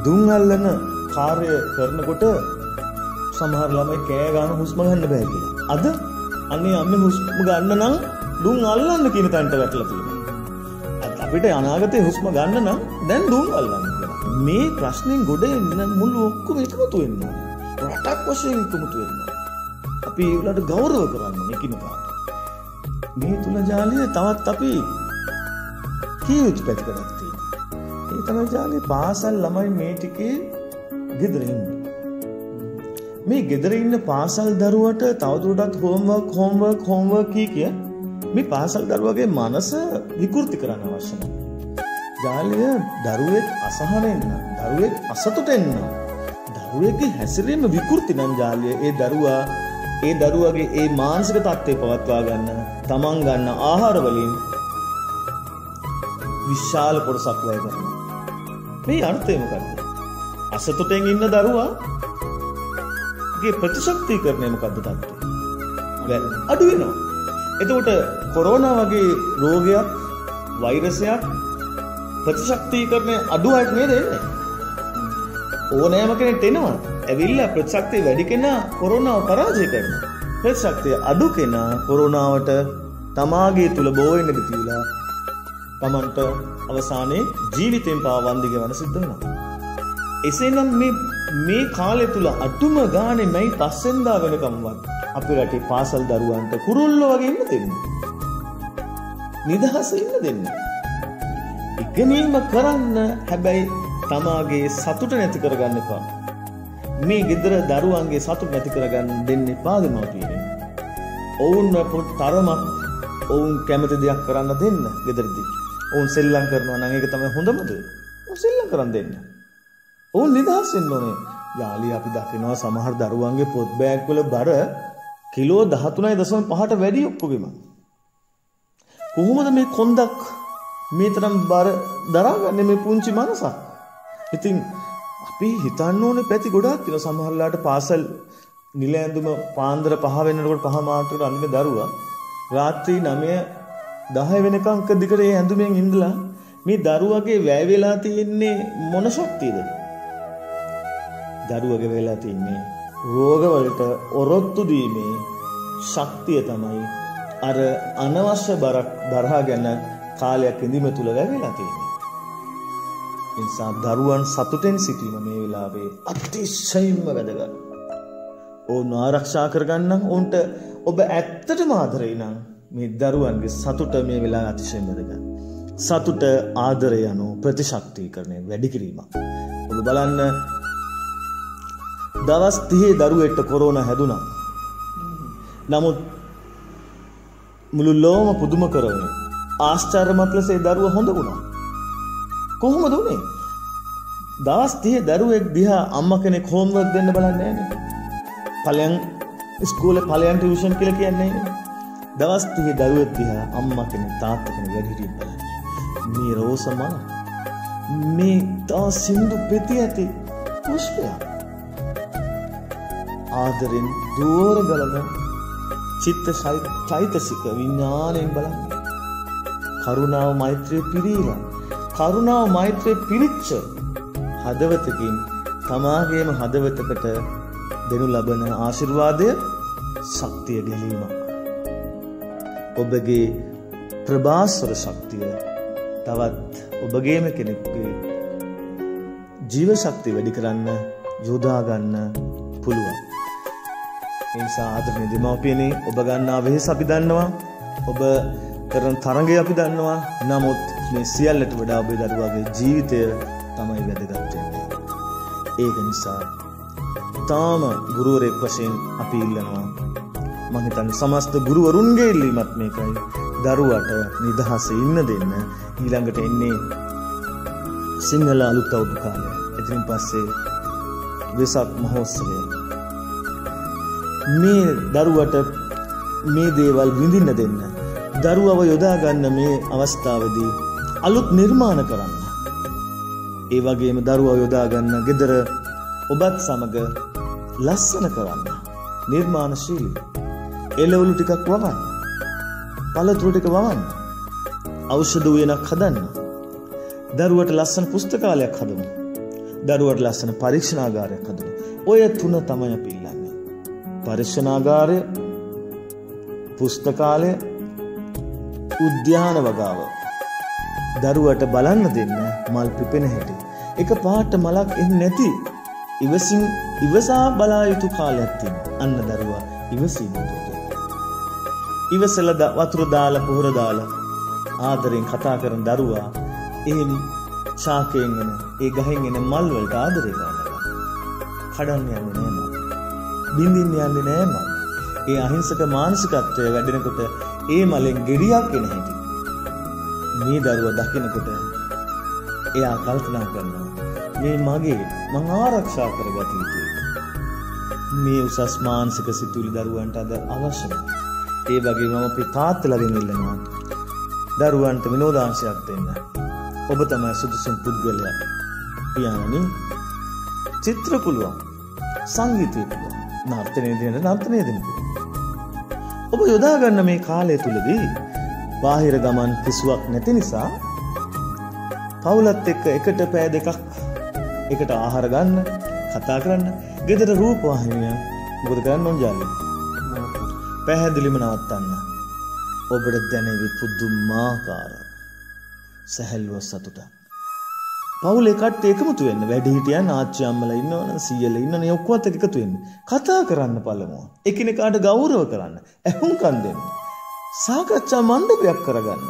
A: දුම් අල්ලන කාර්ය කරනකොට සමහර ළමයි කෑ ගන්න හුස්ම ගන්න බෑ කියලා. අද අනේ අම්මේ හුස්ම ගන්න නම් දුම් අල්ලන්න කියන තැනට වැටලා තියෙනවා. අපිට අනාගතේ හුස්ම ගන්න නම් දැන් දුම් අල්ලන්න කියලා. මේ ප්‍රශ්نين ගොඩ එන්න මුළු ඔක්කොම එකතු වෙන්න ඕනේ. රටක් වශයෙන් එකතු වෙන්න ඕනේ. අපි ඒගොල්ලන්ට ගෞරව කරන්න ඕනේ කිනපාට. මේ තුල ජාලිය තවත් අපි කීයුත් පැත්තකට තියෙනවා. ඒ තමයි ජාලිය පාසල් ළමයි මේ ටිකේ ගෙදර ඉන්නේ. මේ ගෙදර ඉන්න පාසල් දරුවට තවදුරටත් හෝම්වර්ක් කිය මේ පාසල් දරුවගේ මනස විකෘති කරන්න අවශ්‍ය නැහැ. ජාලිය දරුවෙක් අසහනෙන්න, දරුවෙක් අසතුටෙන්න, දරුවෙක්ගේ හැසිරීම විකෘති නම් ජාලිය ඒ දරුවගේ ඒ මානසික තත්ත්වය පවත්වා ගන්න, තමන් ගන්න ආහාර වලින් විශාල කොටසක් වැය කරනවා. මේ අර්ථය මොකක්ද? අසතුටෙන් ඉන්න දරුවා ප්‍රතිශක්තිකරණය මොකක්ද තත්ත්වය? අඩු වෙනවා. එතකොට කොරෝනා වගේ රෝගයක්, වෛරසයක් ප්‍රතිශක්තිකරණය අඩුවක් නේද එන්නේ? ඕනෑම කෙනෙක්ට එනවා. ඇවිල්ලා ප්‍රතිශක්තිය වැඩි කෙනා කොරෝනාව පරාජය කරනවා. ප්‍රතිශක්තිය අඩු කෙනා කොරෝනාවට තමාගේ තුල බෝ වෙන්න දෙතිලා තමන්ට අවසානයේ ජීවිතෙන් පාව වන්දි ගෙවන්න සිද්ධ වෙනවා. එසේනම් මේ කාලය තුල අඩුම ගානේ මේ පස්සෙන්දා වෙනකම්වත් අපේ රටේ පාසල් දරුවන්ට කුරුල්ලෝ වගේ ඉන්න දෙන්නේ. නිදහස ඉන්න දෙන්නේ. ඉගෙනීම කරන්න හැබැයි තමාගේ සතුට නැති කරගන්න එපා. මේ ගෙදර දරුවන්ගේ සතුට නැති කරගන්න දෙන්න එපා දෙමව්පියනේ. ඔවුන්ව තරමක් ඔවුන් කැමති දෙයක් කරන්න දෙන්න ගෙදරදී. ඔවුන් සෙල්ලම් කරනවා නම් ඒක තමයි හොඳමද? ඔවුන් සෙල්ලම් කරන් දෙන්න. ඔවුන් නිදහස් වෙන්න ඕනේ. යාලි අපි දකිනවා සමහර දරුවන්ගේ පොත් බෑග් වල බර කිලෝ 13.5ට වැඩි ඔක්කොගෙම. කොහොමද මේ කොන්දක් මේ තරම් බර දරාගන්නේ මේ පුංචි මනසක්? ඉතින් අපි හිතන්න ඕනේ පැති ගොඩාක් තියෙනවා. සමහරලාට පාසල් නිල ඇඳුම පාන්දර 5 වෙනකොට 5 මාටට අඳින දරුවා රාත්‍රී 9 10 වෙනකම් එක දිගට ඒ ඇඳුමෙන් ඉඳලා මේ දරුවගේ වැය වෙලා තියෙන්නේ මොන ශක්තියද? දරුවගේ වෙලා තින්නේ රෝග වලට ඔරොත්තු දීමේ ශක්තිය තමයි අර අනවශ්‍ය බරක් දරාගෙන කාලයක් ඉඳීම තුල වැවෙලා තියෙන්නේ. ඒ නිසා දරුවන් සතුටෙන් සිටීම මේ වෙලාවේ අතිශයින්ම වැදගත්. ඕන ආරක්ෂා කරගන්න ඕන්ට ඔබ ඇත්තටම ආදරේ නම් මේ දරුවන්ගේ සතුට මේ වෙලාවේ අතිශයින්ම වැදගත්. සතුට ආදරය යනු ප්‍රතිශක්තිකරණය වැඩි කිරීමක්. ඔබ බලන්න දවස් 30 දරුවෙක්ට කොරෝනා හැදුනා. නමුත් මුළු ලෝම පුදුම කරවන ආශ්චර්යමත් ලෙස ඒ දරුවා හොඳ වුණා. කොහොමද උනේ? දවස් 30 දරුවෙක් දිහා අම්මා කෙනෙක් හෝම්වර්ක් දෙන්න බලන්නේ නැහැ. ඵලයන් ඉස්කෝලේ ඵලයන් ටියුෂන් කියලා කියන්නේ නැහැ. දවස් 30 දරුවෙක් දිහා අම්මා කෙනෙක් තාත්තා කෙනෙක් වැඩිහිටියෙක් බලන්නේ. මේ රෝසම මේ තා සින්දු පෙති ඇති පුෂ්පයක්. ආදරෙන් දෝර ගලන චිත්ත චෛතසික විඥාණයෙන් බලන්නේ. කරුණාව මෛත්‍රිය පිරීලා කරුණාව මෛත්‍රිය පිරිච්ච හදවතකින් තමාගේම හදවතකට දෙනු ලබන ආශිර්වාදය ශක්තිය ගැලීම. ඔබගේ ප්‍රභාස්වර ශක්තිය තවත් ඔබගේම කෙනෙක්ගේ ජීව ශක්තිය වැඩි කරන්න යොදා ගන්න පුළුවන්. ඒ නිසා ආදරණීය දෙමව්පියනි, ඔබ ගන්නා වෙහෙස අපි දන්නවා. ඔබ කරන තරඟය අපි දන්නවා. නමුත් මේ සියල්ලට වඩා ඔබේ දරුවාගේ ජීවිතය තමයි වැදගත් වෙන්නේ. ඒක නිසා තාම ගුරුවරයෙක් වශයෙන් අපි ඉල්ලනවා, මම හිතන්නේ සමස්ත ගුරුවරුන්ගේ ඉල්ලීමත් මේකයි, දරුවට නිදහසේ ඉන්න දෙන්න. ඊළඟට එන්නේ සිංහල අලුත් අවුරුදු කාලය. ඉතින් පස්සේ වෙසක් මහෝත්සවය. මේ දරුවට මේ දේවල් විඳින්න දෙන්න. දරුවව යොදා ගන්න මේ අවස්ථාවේදී අලුත් නිර්මාණ කරන්න. ඒ වගේම දරුවව යොදා ගන්න ගෙදර ඔබත් සමග ලස්සන කරන්න. නිර්මාණශීලී. එළවලු ටිකක් වවන්න. පළතුරු ටික වවන්න. ඖෂධ උයනක් හදන්න. දරුවට ලස්සන පුස්තකාලයක් හදමු. දරුවට ලස්සන පරීක්ෂණාගාරයක් හදමු. ඔය තුන තමයි අපි ඉල්ලන්නේ. පරීක්ෂණාගාරය, පුස්තකාලය, උද්‍යාන වගාව. දරුවට බලන්න දෙන්න මල් පිපෙන හැටි. එක පාට මලක් එන්නේ නැති ඉවසා බලා යුතු කාලයක් තියෙනවා. අන්න දරුවා ඉවසීම ඉවසල වතුර දාලා පොහොර දාලා ආදරෙන් කතා කරන දරුවා එහෙම ශාකයෙන් එන ඒ ගහෙන් එන මල් වලට ආදරේ ගන්නවා. කඩන්න යන්නේ නෑ මම. බින්දින්න යන්නේ නෑ මම. ඒ අහිංසක මානසිකත්වය වැඩෙනකොට ඒ මලෙන් ගෙඩියක් එන හැටි මේ දරුවා දකිනකොට එයා කල්පනා කරනවා, මේ මගේ මං ආරක්ෂා කරගත යුතුයි. මේ උසස් මානසික සිතුවිලි දරුවන්ට අද අවශ්‍යයි. ඒ වගේම අපි තාත්තලාගෙන් ඉල්ලනවා, දරුවන්ට විනෝදාංශයක් දෙන්න. ඔබ තමයි සුදුසුම පුද්ගලයා. පියාණනි, චිත්‍ර පුළුවන්, සංගීතය පුළුවන්, නර්තනය දෙන්න නර්තනය දෙන්න පුළුවන්. ඔබ යොදා ගන්න මේ කාලය තුලදී බාහිර ගමන් කිසිවක් නැති නිසා පවුලත් එක්ක එකට පෑ දෙකක් එකට ආහාර ගන්න, කතා කරන්න. ගෙදර රූපවාහිනිය මොකද කරන්න ඕන ජාලි? පැහැදිලිම නවත්තන්න. ඔබට දැනෙවි පුදුමාකාර සැහැල්ලුව සතුට. පවුලේ කට්ටිය එකමුතු වෙන්න. වැඩිහිටියන් ආච්චි අම්මලා ඉන්නවනේ, සීයලා ඉන්නවනේ, ඔක්කොත් එකතු වෙන්න. කතා කරන්න පළමුව. එකිනෙකාට ගෞරව කරන්න. ඇහුම්කන් දෙන්න. සාකච්ඡා මණ්ඩපයක් කරගන්න.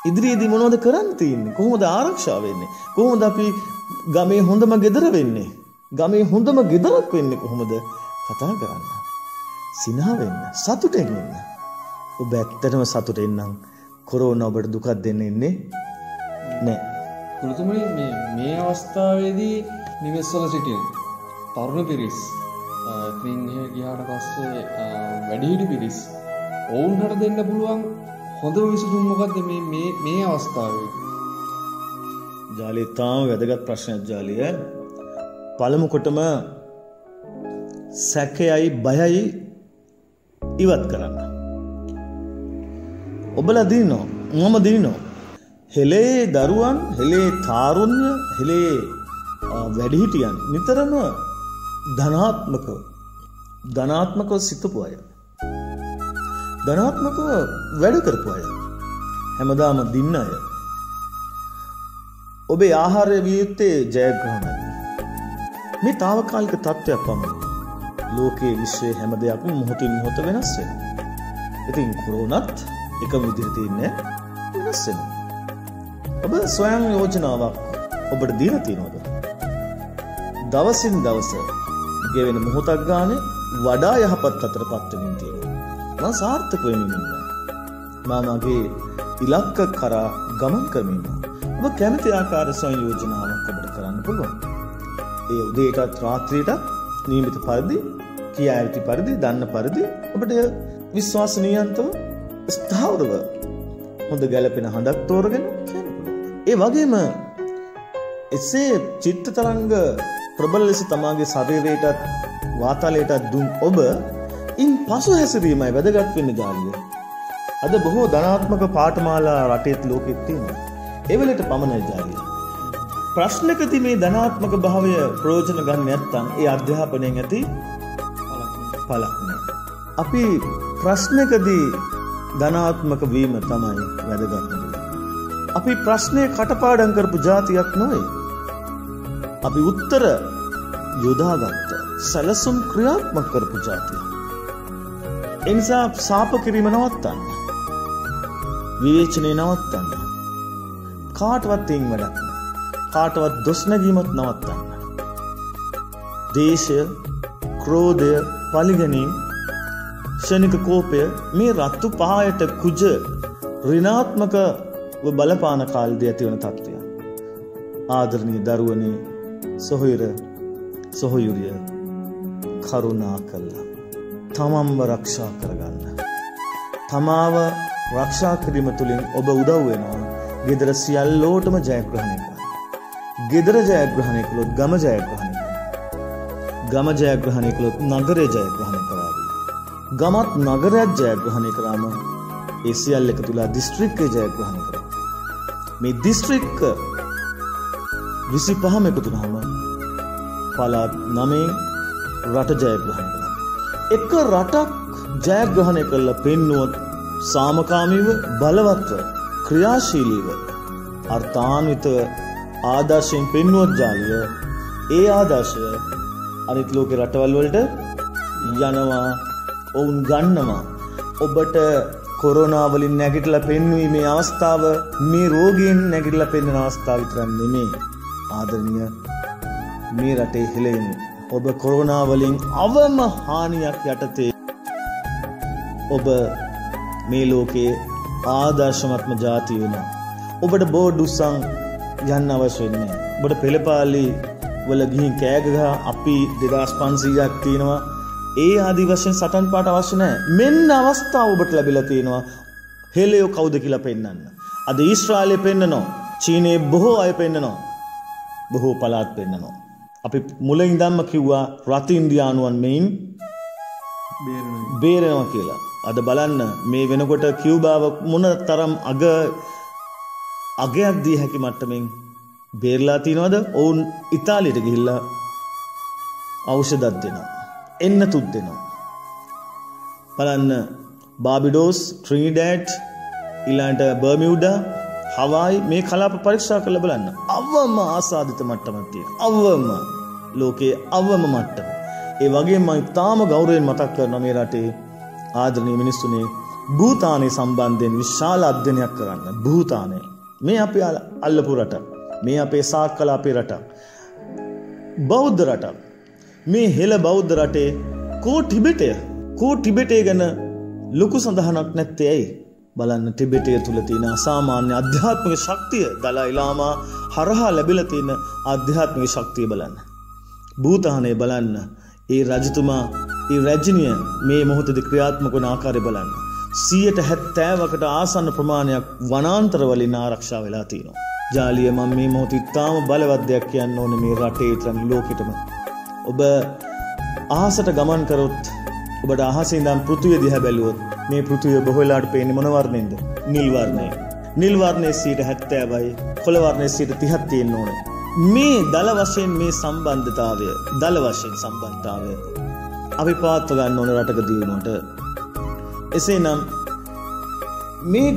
A: ඉදිරියේදී මොනවද කරන්න තියෙන්නේ? කොහොමද ආරක්ෂා වෙන්නේ? කොහොමද අපි ගමේ හොඳම ගෙදර වෙන්නේ? ගමේ හොඳම ගෙදරක් වෙන්නේ කොහොමද? කතා කරන්න. සිනහ වෙන්න. සතුටෙන් ඉන්න. ඔබ ඇත්තටම සතුටෙන් නම් කොරෝනා ඔබට දුකක් දෙන්න ඉන්නේ නෑ.
C: ගුරුතුමනි, මේ අවස්ථාවේදී නිවෙස්වල සිටින තරුණ පිරිස්, ඉතින් එහෙ ගියාට පස්සේ වැඩිහිටි පිරිස්, ඔවුන්ට දෙන්න පුළුවන් හොඳම විසඳුම මොකද්ද මේ අවස්ථාවේ?
A: ජාලි, තාම වැදගත් ප්‍රශ්නයක් ජාලිය. පළමු කොටම සැකයයි බයයි ඉවත් කරන්න. ඔබලා දිනනවා, මම දිනනවා. හෙලේ දරුවන්, හෙලේ තාරුණ්‍ය, හෙලේ වැඩිහිටියන් නිතරම ධනාත්මකව සිතපු අය, ධනාත්මකව වැඩ කරපු අය, හැමදාම දින්න අය. ඔබේ ආහාරය විය යුත්තේ ජයග්‍රහණයි. මේ తాවකාලික තත්ත්වයක් පමණයි. ලෝකයේ විශ්වයේ හැම දෙයක්ම මොහොතින් මොහොත වෙනස් වෙනවා. ඉතින් කොරෝනාත් එකම විදිහට තියන්නේ වෙනස් වෙනවා. ඔබ ස්වයං යෝජනාවක් ඔබට දීලා තියෙනවද? දවසින් දවස ගෙවෙන මොහොතක් ගානේ වඩා යහපත් අතරපත් වෙමින් තියෙනවා. මම සාර්ථක වෙමින් ඉන්නවා. මම මගේ ඉලක්ක කරා ගමන් කරමින් ඉන්නවා. ඔබ කැමති ආකාර ස්වයං යෝජනාවක් ඔබට කරන්න පුළුවන්. ඒ උදේටත් රාත්‍රියටත් නියමිත පරිදි, කියා යුතු පරිදි, දන්න පරිදි ඔබට විශ්වාසනීයන්තව ස්ථාවරව හොඳ ගැළපෙන හඬක් තෝරගෙන කියන්න පුළුවන්. ඒ වගේම එසේ චිත්ත තරංග ප්‍රබල ලෙස තමාගේ ශරීරයටත් වාතාලයටත් දුන් ඔබ ඉන් පසු හැසිරීමයි වැදගත් වෙන්නේ ජාලිය. අද බොහෝ ධනාත්මක පාඨමාලා රටේත් ලෝකෙත් තියෙනවා. ඒ වෙලෙට පමණයි ජාලිය. ප්‍රශ්නකදී මේ ධනාත්මක භාවය ප්‍රයෝජන ගන්න නැත්නම් ඒ අධ්‍යාපනයෙන් ඇති පළක් නැහැ. අපි ප්‍රශ්නකදී ධනාත්මක වීම තමයි වැදගත්ම දේ. අපි ප්‍රශ්නේ කටපාඩම් කරපු જાතියක් නෙවෙයි. අපි උත්තර යොදාගත්ත සැලසුම් ක්‍රියාත්මක කරපු જાතියක්. ඒ නිසා සාප කිරීම නවත්තන්න. විවේචනය නවත්තන්න. කාටවත් එයින් වැඩක් නැහැ. කාටවත් දොස් නැගීමත් නවත්තන්න. දේශය, ක්‍රෝධය, පලිගැනීම්, ක්ෂණික කෝපය මේ රත්තු පහයට කුජ ඍණාත්මක බලපාන කාලදී ඇතිවන තත්ත්වය. ආදරණීය දරුවනේ, සොහොයුරිය කරුණා කළා තමන්ව ආරක්ෂා කරගන්න. තමාව ආරක්ෂා කිරීම තුළින් ඔබ උදව් වෙනවා ගෙදර සියල්ලෝටම ජයග්‍රහණය කරන්න. ගෙදර ජයග්‍රහණය කළොත් ගම ජයග්‍රහණය කරනවා. ගම ජයග්‍රහණය කළොත් නගරය ජයග්‍රහණය කරાવી. ගමත් නගරයක් ජයග්‍රහණය කරාම ඒ සියල්ල එකතු වෙලා දිස්ත්‍රික්කය ජයග්‍රහණය කරනවා. මේ දිස්ත්‍රික්ක 25ම එකතු වුනහම පළාත් 9 රට ජයග්‍රහණය කරනවා. එක රටක් ජයග්‍රහණය කළ පෙන්නුවොත් සාමකාමීව, බලවත්ව, ක්‍රියාශීලීව, අර්ථාන්විතව ආදර්ශයෙන් පෙන්නුවොත් ජාලිය ඒ ආදර්ශය අනිත් ලෝකේ රටවල් වලට යනවා, ඔවුන් ගන්නවා. ඔබට කොරෝනා වලින් නැගිටලා පෙන්වීමේ අවස්ථාව මේ රෝගීන් නැගිටලා පෙන්වන අවස්ථාව විතරක් නෙමෙයි. ආදරණීය මේ රටේ හෙළෙන්නේ ඔබ කොරෝනා වලින් අවම හානියක් යටතේ ඔබ මේ ලෝකයේ ආදර්ශමත්ම ජාතිය වෙනවා. ඔබට බෝඩ් උස්සන් යන්න අවශ්‍ය වෙන්නේ නැහැ. ඔබට පෙළපාලි වල ගිහින් කෑ ගහ අපි 2500ක් තියෙනවා. ඒ ආදි වශයෙන් සටන් පාට අවශ්‍ය නැහැ. මෙන්න අවස්ථාව ඔබට ලැබිලා තියෙනවා. හෙළයෝ කවුද කියලා පෙන්වන්න. අද ඊශ්‍රායලයේ පෙන්නනවා. චීනයේ බොහෝ අය පෙන්නනවා. බොහෝ පළාත් පෙන්නනවා. අපි මුලින් ඉඳන්ම කිව්වා රත් ඉන්දියානුවන් මෙයින් බේරෙනවා කියලා. අද බලන්න මේ වෙනකොට කියුබාව මොන තරම් අගයක් දී හැකි මට්ටමින් බේරලා තියනවද? ඔවුන් ඉතාලියට ගිහිල්ලා ඖෂධයක් දෙනවා. එන්නතුත් දෙනවා. බලන්න බාබිඩෝස්, ට්‍රිනිඩාඩ්, ඊළඟට බර්මියුඩා, හවායි මේ කලාප පරීක්ෂා කරලා බලන්න. අවම ආසාදිත මට්ටමක් තියෙනවා. අවම ලෝකයේ අවම මට්ටම. ඒ වගේම මම තාම ගෞරවයෙන් මතක් කරනවා මේ රටේ ආදරණීය මිනිස්සුනේ භූතානයේ සම්බන්ධයෙන් විශාල අධ්‍යයනයක් කරන්න. භූතානය මේ අපේ අල්ලපු රටක්. මේ අපේ සාක්කලාපේ රටක්. බෞද්ධ රටක්. මේ හෙළ බෞද්ධ රටේ කෝ ටිබෙටය ගැන ලොකු සඳහනක් නැත්තේ ඇයි? බලන්න ටිබෙටය තුල තියෙන අසාමාන්‍ය අධ්‍යාත්මික ශක්තිය, දලයි ලාමා හරහා ලැබිලා තියෙන ආධ්‍යාත්මික ශක්තිය බලන්න. භූතානයේ බලන්න. ඒ රජතුමා, ඒ රජිනිය මේ මොහොතේ ක්‍රියාත්මක වන ආකාරය බලන්න. 70%කට ආසන්න ප්‍රමාණයක් වනාන්තර වලින් ආරක්ෂා වෙලා තියෙනවා. ජාලිය මම මේ මොහොතේ තාම බලවත් දෙයක් කියන්න ඕනේ මේ රටේ තරම් ලෝකෙටම. ඔබ අහසට ගමන් කරොත් ඔබට අහසේ ඉඳන් පෘථිවිය දිහා බැලුවොත් මේ පෘථිවිය බොහෝ වෙලාවට පේන්නේ මොන වර්ණයෙන්ද? නිල් වර්ණයෙන්. නිල් වර්ණයේ 70%යි කොළ වර්ණයේ 30ක් තියෙන්න ඕනේ. මේ දල වශයෙන් මේ සම්බන්ධතාවය අපි පවත්ව ගන්න ඕන රටක දියුණුවට. එසේනම් මේ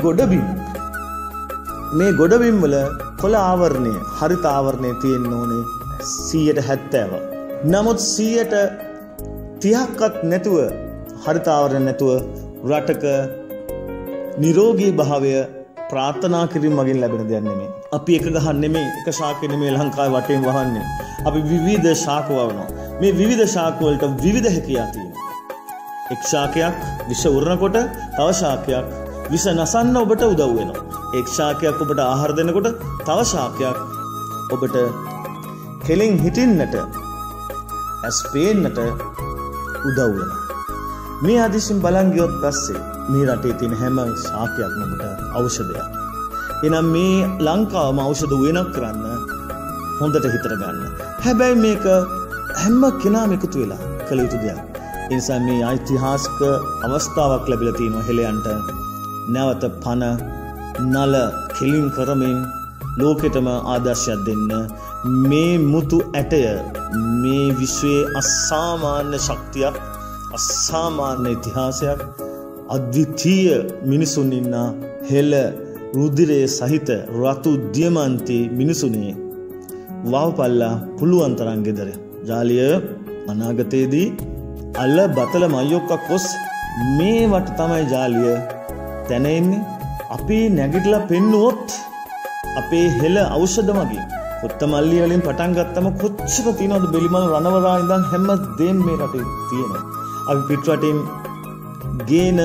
A: ගොඩබිම් වල කොළ ආවරණය, හරිත ආවරණය තියෙන්න ඕනේ 70%. නමුත් 30%ක්වත් නැතුව, හරිත ආවරණය නැතුව රටක නිරෝගී භාවය ප්‍රාර්ථනා කිරීම මගින් ලැබෙන දෙයක් නෙමෙයි. අපි එක ගහක් නෙමෙයි, එක ශාකෙ නෙමෙයි ලංකාවේ වටේම වහන්නේ. අපි විවිධ ශාක වවනවා. මේ විවිධ ශාක වලට විවිධ හැකියාව තියෙනවා. එක් ශාකයක් විෂ උරනකොට තව ශාකයක් විෂ නසන්න ඔබට උදව් වෙනවා. එක් ශාකයක් ඔබට ආහාර දෙනකොට තව ශාකයක් ඔබට කෙලින් හිටින්නට, ඇස් පේන්නට උදව් වෙනවා. මේ ආදිසින් බලන් ගියොත් පස්සේ මේ රටේ තියෙන හැම ශාකයක්ම ඔබට ඖෂධයක්. එහෙනම් මේ ලංකාවම ඖෂධ උයනක් කරන්න හොඳට හිතට ගන්න. හැබැයි මේක හැම කෙනාම එකතු වෙලා කළ යුතු දෙයක්. ඒ නිසා මේ ඓතිහාසික අවස්ථාවක් ලැබිලා තියෙනවා හෙළයන්ට නැවත පන නල කෙලින් කරමින් ලෝකෙටම ආදර්ශයක් දෙන්න. මේ මුතු ඇටය මේ විශ්වයේ අසාමාන්‍ය ශක්තියක්, අසාමාන්‍ය ඉතිහාසයක් අද්විතීය මිනිසුන් ඉන්න හෙළ රුධිරයේ සහිත රතු දියමන්ති මිනිසුනේ වවපල්ලා පුළුවන් තරම් ගෙදර ජාලිය අනාගතයේදී අල්ල බතල මයොක්ක කොස් මේ වට තමයි ජාලිය තැන එන්නේ අපි නැගිටලා පෙන්නුවොත් අපේ හෙළ ඖෂධ මගින් කොත්තමල්ලි වලින් පටන් ගත්තම කොච්චර තියෙනවද බෙලිමල් රණවරා ඉඳන් හැම දෙයක්ම මේ රටේ තියෙනවා අපි පිටරටින් ගේන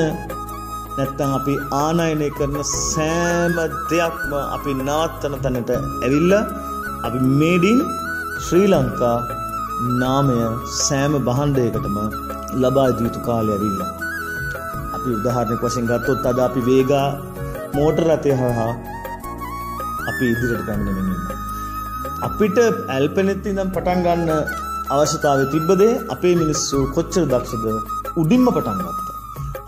A: නැත්තම් අපි ආනයනය කරන සෑම දෙයක්ම අපි නවත්තන තැනට ඇවිල්ලා අපි මේඩ් ඉන් ශ්‍රී ලංකා නාමය සෑම භාණ්ඩයකටම ලබා දී යුතු කාලය ඇවිල්ලා අපි උදාහරණයක් වශයෙන් ගත්තොත් අද අපි වේගා මෝටර රථය හරහා අපි ඉදිරියට පැමිණෙමින් ඉන්නවා අපිට ඇල්පෙනෙත් ඉඳන් පටන් ගන්න අවශ්‍යතාවය තිබ්බදේ අපේ මිනිස්සු කොච්චර දක්ෂද උඩින්ම පටන් ගත්තා.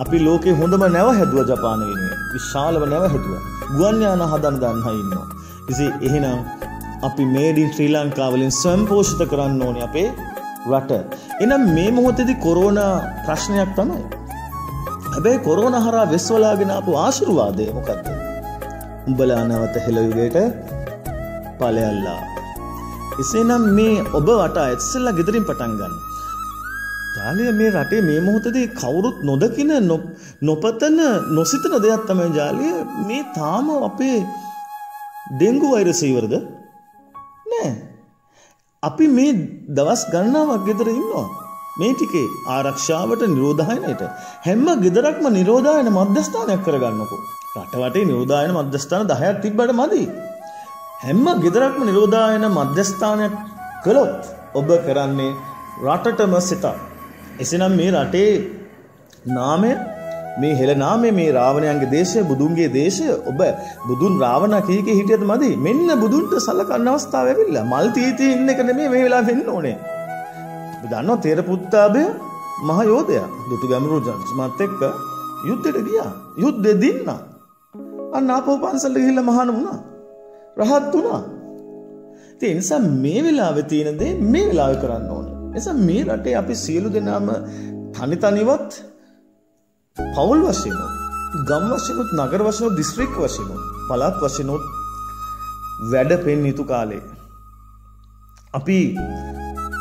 A: අපි ලෝකේ හොඳම නැව හැදුවා ජපාන වෙනුවෙන්. විශාලම නැව හැදුවා. ගුවන් යාන හදන්න දන්නා ඉන්නවා. ඉතින් එහෙනම් අපි මේඩ් ඉන් ශ්‍රී ලංකා වලින් සම්පෝෂිත කරන්න ඕනේ අපේ රට. එහෙනම් මේ මොහොතේදී කොරෝනා ප්‍රශ්නයක් තමයි. හැබැයි කොරෝනා හරහා වෙස්වලාගෙන ආපු ආශිර්වාදය මොකද්ද? උඹලා නැවත හෙළ යුගයට ඵලයල්ලා. එසේනම් මේ ඔබ වටා ඉස්සෙල්ලා ගෙදරින් පටන් ගන්න. ජාලිය මේ රටේ මේ මොහොතේදී කවුරුත් නොදකින නොපතන නොසිතන දෙයක් තමයි ජාලිය මේ තාම අපේ ඩෙන්ගු වෛරසය ඉවරද? නෑ. අපි මේ දවස් ගණනාවක් ගෙදර ඉන්නවා. මේ ටිකේ ආරක්ෂාවට නිරෝධායනයට හැම ගෙදරක්ම නිරෝධායන මධ්‍යස්ථානයක් කරගන්නකෝ. රට වටේ නිරෝධායන මධ්‍යස්ථාන 10ක් තිබ්බට මදි. හැම ගෙදරක්ම නිරෝධායන මධ්‍යස්ථානයක් කළොත් ඔබ කරන්නේ රටටම සිතක්. එසේනම් මේ රටේ නාමය මේ හෙළ නාමය මේ රාවණයන්ගේ දේශය බුදුන්ගේ දේශය ඔබ බුදුන් රාවණා කීකේ හිටියද මදි මෙන්න බුදුන්ට සලකන්න අවස්ථාව ඇවිල්ලා මල් තීතී ඉන්න එක නෙමෙයි මේ වෙලාව වෙන්න ඕනේ. ඔබ දන්නවා තේර පුත්තාබය මහ යෝධයා දුටු ගැමුණු ජනසමත් එක්ක යුද්ධෙට ගියා. යුද්ධෙ දින්නා. අන්න ආපහු පන්සලට ගිහිල්ලා මහාන වුණා. රහත් වුණා. ඒ නිසා මේ වෙලාවේ තියෙන දේ මේ වෙලාවේ කරන්න ඕනේ. එනිසා මේ රටේ අපි සියලු දෙනාම තනිවත් පවුල් වශයෙන් ගම් වශයෙන් නගර වශයෙන් දිස්ත්‍රික් වශයෙන් පළාත් වශයෙන් වැඩ පෙන් යුතු කාලේ අපි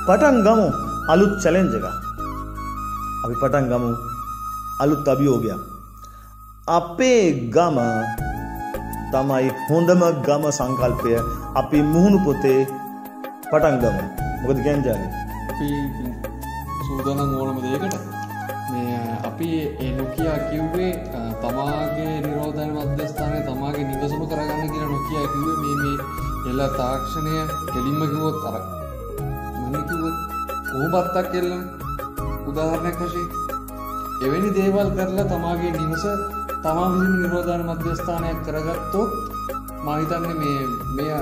A: පටන් ගමු අලුත් චැලෙන්ජ් එකක්. අපි පටන් ගමු අලුත් අභියෝගයක්. අපේ ගම තමයි හොඳම ගම සංකල්පය අපි මුහුණු පොතේ පටන් ගමු. මොකද කියන්නේ
C: අපි සූදානම් ඕනම දෙයකට මේ අපි ඒ නොකියා කිව්වේ තමාගේ නිරෝධන මධ්‍යස්ථානයේ තමාගේ නිවසම කරගන්න කියලා නොකියා කිව්වේ මේ එළ තාක්ෂණය දෙලින්ම කිව්වොත් අර මම කිව්වොත් කොහොමදක් කියලා උදාහරණයක් වශයෙන් එවැනි දේවල් කරලා තමාගේ නිවස තමා විසින් නිරෝධන මධ්‍යස්ථානයක් කරගත්තොත් මම හිතන්නේ මේ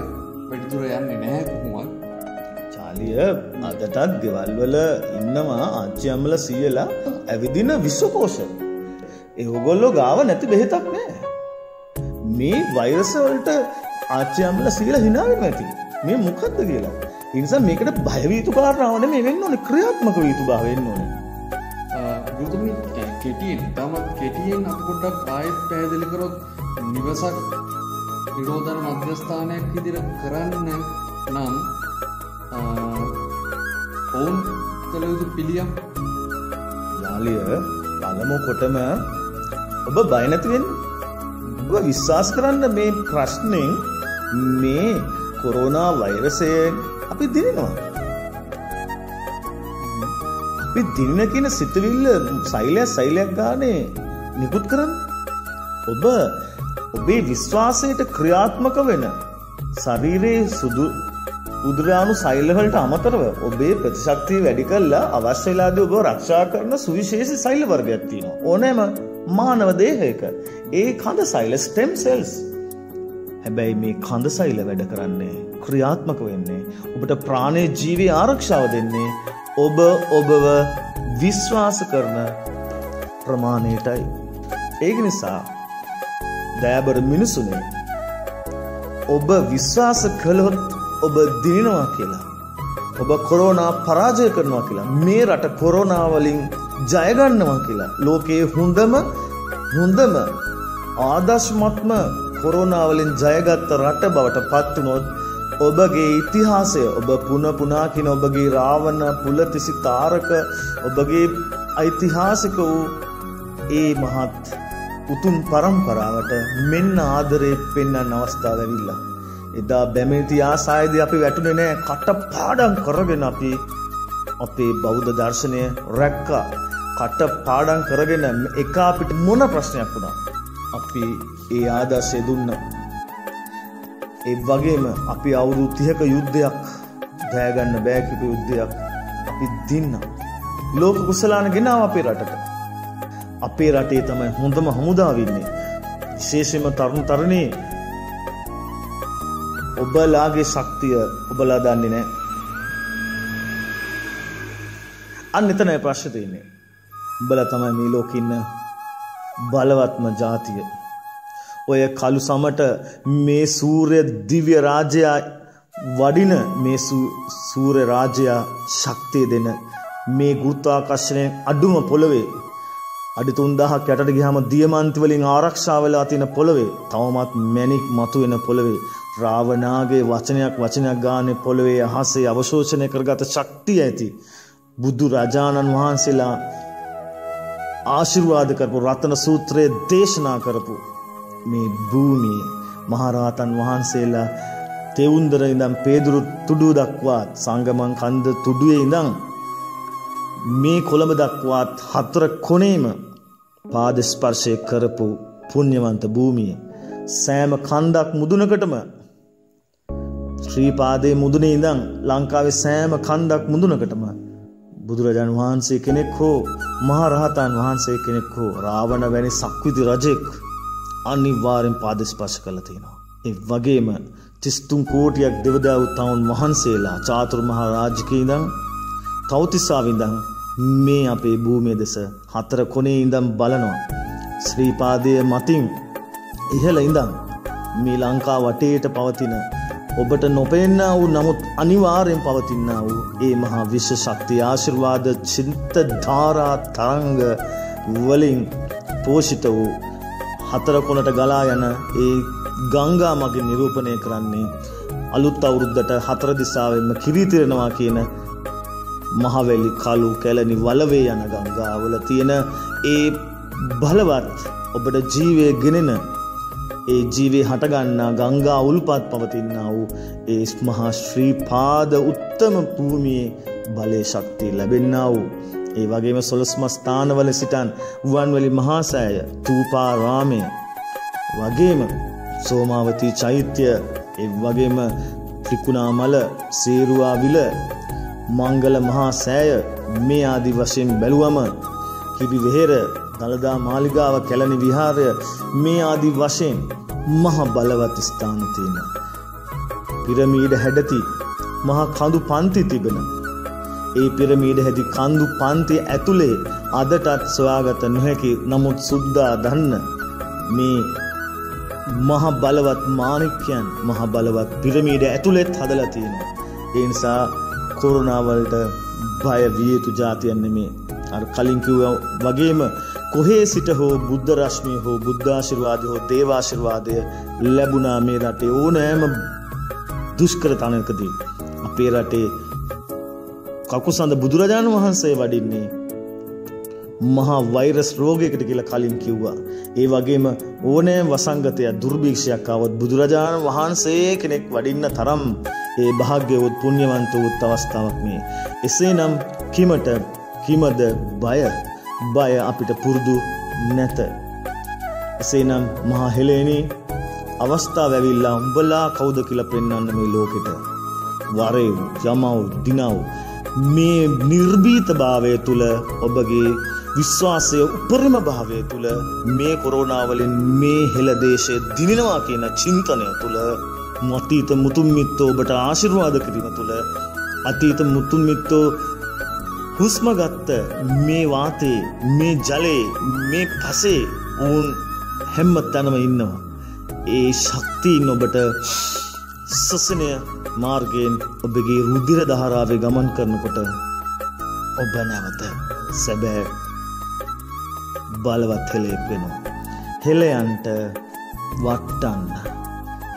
C: වැඩිදුර යන්නේ නැහැ කොහොමද.
A: චාලිය අදටත් ගෙවල් වල ඉන්නවා ආච්චි අම්මලා සීයලා ඇවිදින විශ්වකෝෂ. ඒගොල්ලෝ ගාව නැති බෙහෙතක් නැහැ. මේ වෛරස් වලට ආච්චි අම්මලා සීයලා hina වෙනවා ඇති. මේ මොකද්ද කියලා. ඒ නිසා මේකට බය වී යුතු කාරණාව නෙමෙයි වෙන්න ඕනේ ක්‍රියාත්මක වී යුතු බව වෙන්න ඕනේ.
C: ගුරුතුමනි කෙටියෙන් තමත් කෙටියෙන් අප පොඩ්ඩක් ආයෙත් පැහැදිලි කරොත් නිවසක් නිරෝධන මධ්‍යස්ථානයක් විදිහට කරන්න නම් ඔවුන් කළ යුතු පිළියම්
A: යාලිය පළමු කොටම ඔබ බය නැති වෙන්න. ඔබ විශ්වාස කරන්න මේ ප්‍රශ්නෙන් මේ කොරෝනා වෛරසයෙන් අපි දිනනවා. අපි දිනන කියන සිතවිල්ල සෛලයක් ගානේ නිකුත් කරන්න. ඔබේ විශ්වාසයට ක්‍රියාත්මක වෙන ශරීරයේ සුදු උද්‍රාණු සෛල වලට අමතරව ඔබේ ප්‍රතිශක්තිය වැඩි කරලා අවශ්‍ය වෙලාදී ඔබව ආරක්ෂා කරන සුවිශේෂී සෛල වර්ගයක් තියෙනවා. ඕනෑම මානව දේහයක ඒ කඳ සෛල ස්ටෙම් සෙල්ස්. හැබැයි මේ කඳ සෛල වැඩ කරන්නේ ක්‍රියාත්මක වෙන්නේ ඔබට ප්‍රාණයේ ජීවී ආරක්ෂාව දෙන්නේ ඔබව විශ්වාස කරන ප්‍රමාණයටයි. ඒක නිසා දයාබර මිනිසුනේ ඔබ විශ්වාස කළොත් ඔබ දිනනවා කියලා ඔබ කොරෝනා පරාජය කරනවා කියලා මේ රට කොරෝනා වලින් ජය ගන්නවා කියලා. ලෝකයේ හොඳම ආදර්ශමත්ම කොරෝනා වලින් ජයගත් රට බවට පත් වුණොත් ඔබගේ ඉතිහාසය ඔබ පුනා කියන ඔබගේ රාවණ පුලතිසි තාරක ඔබගේ ඓතිහාසික වූ ඒ මහත් උතුම් පරම්පරාවට මෙන්න ආදරේ පෙන්වන්න අවස්ථාව ලැබිලා. එදා බැමිණි ආසායේදී අපි වැටුනේ නැහැ. කටපාඩම් කරගෙන අපි අපේ බෞද්ධ දර්ශනය රැක්කා. කටපාඩම් කරගෙන එක අපිට මොන ප්‍රශ්නයක් වුණා අපි ඒ ආදර්ශය දුන්නා. ඒ වගේම අපි අවුරුදු 30ක යුද්ධයක් ගෑගන්න බෑ කිපු යුද්ධයක් අපි දින්නා. ලෝක කුසලාන ගෙනාව අපේ රටට. අපේ රටේ තමයි හොඳම හමුදාව ඉන්නේ. විශේෂයෙන්ම තරුණ තරුණී ඔබලාගේ ශක්තිය ඔබලා දන්නේ නැහැ. අන්න එතනයි ප්‍රශ්නේ තියෙන්නේ. ඔබලා තමයි මේ ලෝකෙ ඉන්න බලවත්ම ජාතිය. ඔය කළු සමට මේ සූර්ය දිව්‍ය රාජ්‍ය වඩින මේ සූර්ය රාජ්‍ය ශක්තිය දෙන මේ ගුරුත්වාකර්ෂණයෙන් අඩුම පොළවේ අඩි 3000ක් යටට ගියාම දියමන්ති වලින් ආරක්ෂා වෙලා තියෙන පොළවේ තවමත් මැණික් මතුවෙන පොළවේ රාවණාගේ වචනයක් ගානේ පොළවේ අහසේ අවශෝෂණය කරගත ශක්තිය ඇති බුදු රජාණන් වහන්සේලා ආශිර්වාද කරපු රතන සූත්‍රයේ දේශනා කරපු මේ භූමියේ මහරහතන් වහන්සේලා තෙවුන්දර ඉඳන් පේදුරු තුඩුව දක්වාත් සංගමන් කන්ද තුඩුවේ ඉඳන් මේ කොළඹ දක්වාත් හතර කොනේම පාද ස්පර්ශය කරපු පුණ්‍යවන්ත භූමිය. සෑම කන්දක් මුදුනකටම ශ්‍රී පාදයේ මුදුනේ ඉඳන් ලංකාවේ සෑම කන්දක් මුදුනකටම බුදුරජාණන් වහන්සේ කෙනෙක් හෝ මහරහතන් වහන්සේ කෙනෙක් හෝ රාවණ වැනි සක්විති රජෙක් අනිවාර්යෙන් පාද ස්පර්ශ කළා තියෙනවා. ඒ වගේම 33 කෝටියක් දෙවදාවුන් වහන්සේලා චාතුරු මහා රාජිකේ ඉඳන් තවතිසාව ඉඳන් මේ අපේ භූමිය දෙස හතර කොනේ ඉඳන් බලනවා. ශ්‍රී පාදයේ මතින් ඉහළ ඉඳන් මේ ලංකා වටේට පවතින ඔබට නොපෙන්නා වූ නමුත් අනිවාර්යෙන් පවතිනා වූ ඒ මහා විශ්ව ශක්තිය ආශිර්වාද චිත්ත ධාරා තරංග වලින් පෝෂිත වූ හතර කොනට ගලා යන ඒ ගංගා මගින් නිරූපණය කරන්නේ අලුත් අවුරුද්දට හතර දිසාවෙන්ම කිරිතිරනවා කියන මහවැලි කළු කැලණි වලවේ යන ගංගාවල තියෙන ඒ බලවත් ඔබට ජීවය ගෙනෙන ඒ ජීවේ හටගන්නා ගංගා උල්පත් පවතිනා වූ ඒ මහා ශ්‍රී පාද උත්තම භූමියේ බලේ ශක්තිය ලැබෙන්නා වූ ඒ වගේම සොළොස්ම ස්ථානවල සිටන් වුවන්වැලි මහා සෑය තූපාරාමය වගේම සෝමාවතී චෛත්‍ය ඒ වගේම ත්‍රිකුණාමල සේරුවාවිල මංගල මහා සෑය මේ ආදි වශයෙන් බැලුවම කිරි වෙහෙර දළදා මාලිගාව කැලණි විහාරය මේ ආදි වශයෙන් මහ බලවත් ස්ථාන තියෙන පිරමීඩ හැඩති මහා කඳු පන්ති තිබෙන ඒ පිරමීඩ හැදි කඳු පන්ති ඇතුලේ අදටත් සොයාගත නොහැකි නමුත් සුද්දා දන්න මේ මහ බලවත් මාණික්යන් මහ බලවත් පිරමීඩ ඇතුලෙත් හදලා තියෙනවා. ඒ නිසා කොරෝනා වලට බය විය යුතු જાතියක් නෙමේ. අර කලින් කිව්වා වගේම කොහේ සිට හෝ බුද්ධ රශ්මිය හෝ බුද්ධ ආශිර්වාදය හෝ දේව ආශිර්වාදය ලැබුණා මේ රටේ ඕනෑම දුෂ්කර තැනකදී. අපේ රටේ කකුසඳ බුදුරජාණන් වහන්සේ වඩින්නේ මහා වෛරස් රෝගයකට කියලා කලින් කිව්වා. ඒ වගේම ඕනෑම වසංගතයක් දුර්භික්ෂයක් ආවොත් බුදුරජාණන් වහන්සේ කෙනෙක් වඩින්න තරම් ඒ භාග්‍යවත් පුණ්‍යවන්ත වූ අවස්ථාවක් මේ. එසේනම් කිමද බය අපිට පුරුදු නැත. එසේනම් මහා හෙළේනි අවස්ථාව ඇවිල්ලා උඹලා කවුද කියලා පෙන්වන්න මේ ලෝකෙට. වරේ යමව් දිනව් මේ නිර්භීත භාවය තුල ඔබගේ විශ්වාසය උපරිම භාවය තුල මේ කොරෝනා වලින් මේ හෙළ දේශය දිනනවා කියන චින්තනය තුල අතීත මුතුන් මිත්තෝ ඔබට ආශිර්වාද කිරීම තුල අතීත මුතුන් මිත්තෝ හුස්ම ගත්ත මේ වාතේ මේ ජලයේ මේ පසේ වුන් හැම තැනම ඉන්නවා. ඒ ශක්තියින් ඔබට සසනය මාර්ගයෙන් ඔබගේ රුධිර ධාරාවේ ගමන් කරනකොට ඔබ නැවත සැබෑ බලවත් හෙලෙක් වෙනවා. හෙලයන්ට වට්ටන්න,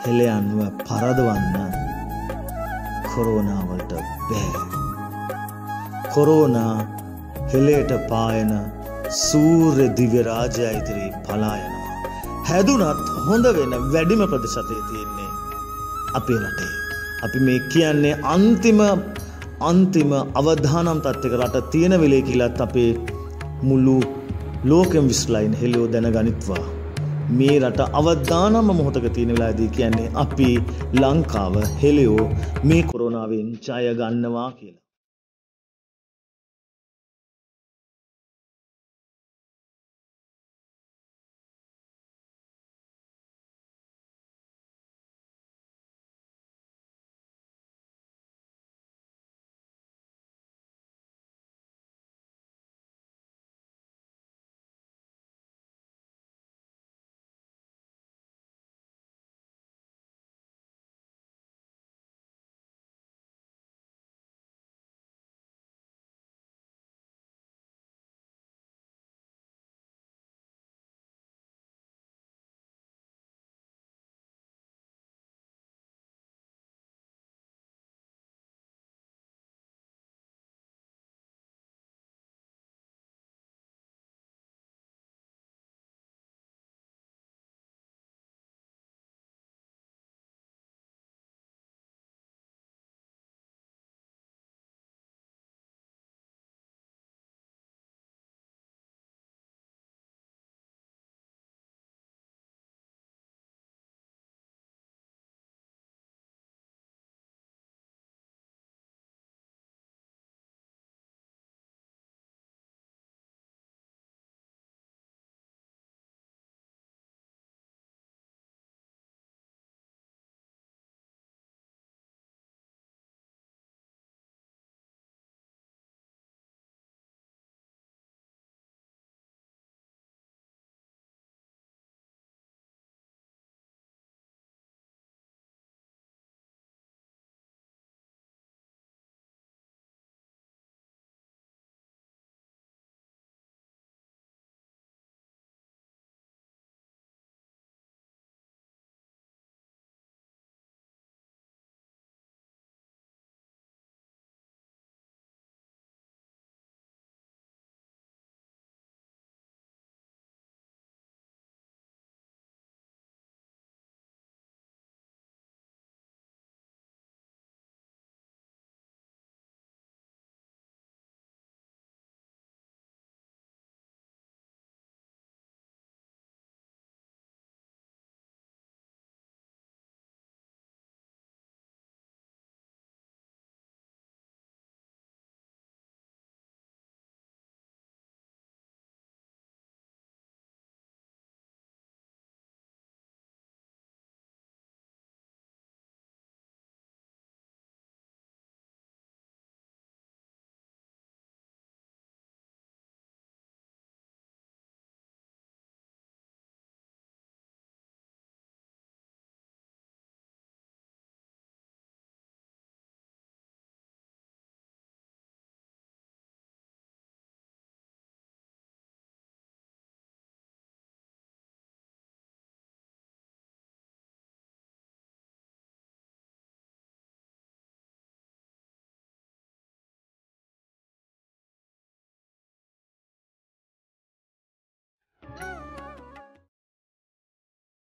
A: හෙලයන්ව පරදවන්න කොරෝනාවලට බෑ. කොරෝනා හෙලයට පායන සූර්ය දිව්‍ය රාජ්‍යය ඉදිරි පලා යනවා. හැදුනත් හොඳ වෙන වැඩිම ප්‍රතිශතය තියෙන්නේ අපේ රටේ. අපි මේ කියන්නේ අන්තිම අවධානම් තත්ත්වයක රට තියෙන වෙලේ කියලාත් අපේ මුළු ලෝකෙම විශ්ලයින් හෙලියෝ දැනගනිත්වා. මේ රට අවදානම මොහොතක තියෙන වෙලාවේදී කියන්නේ අපි ලංකාව හෙලියෝ මේ කොරෝනාවෙන් ජය ගන්නවා කියලා.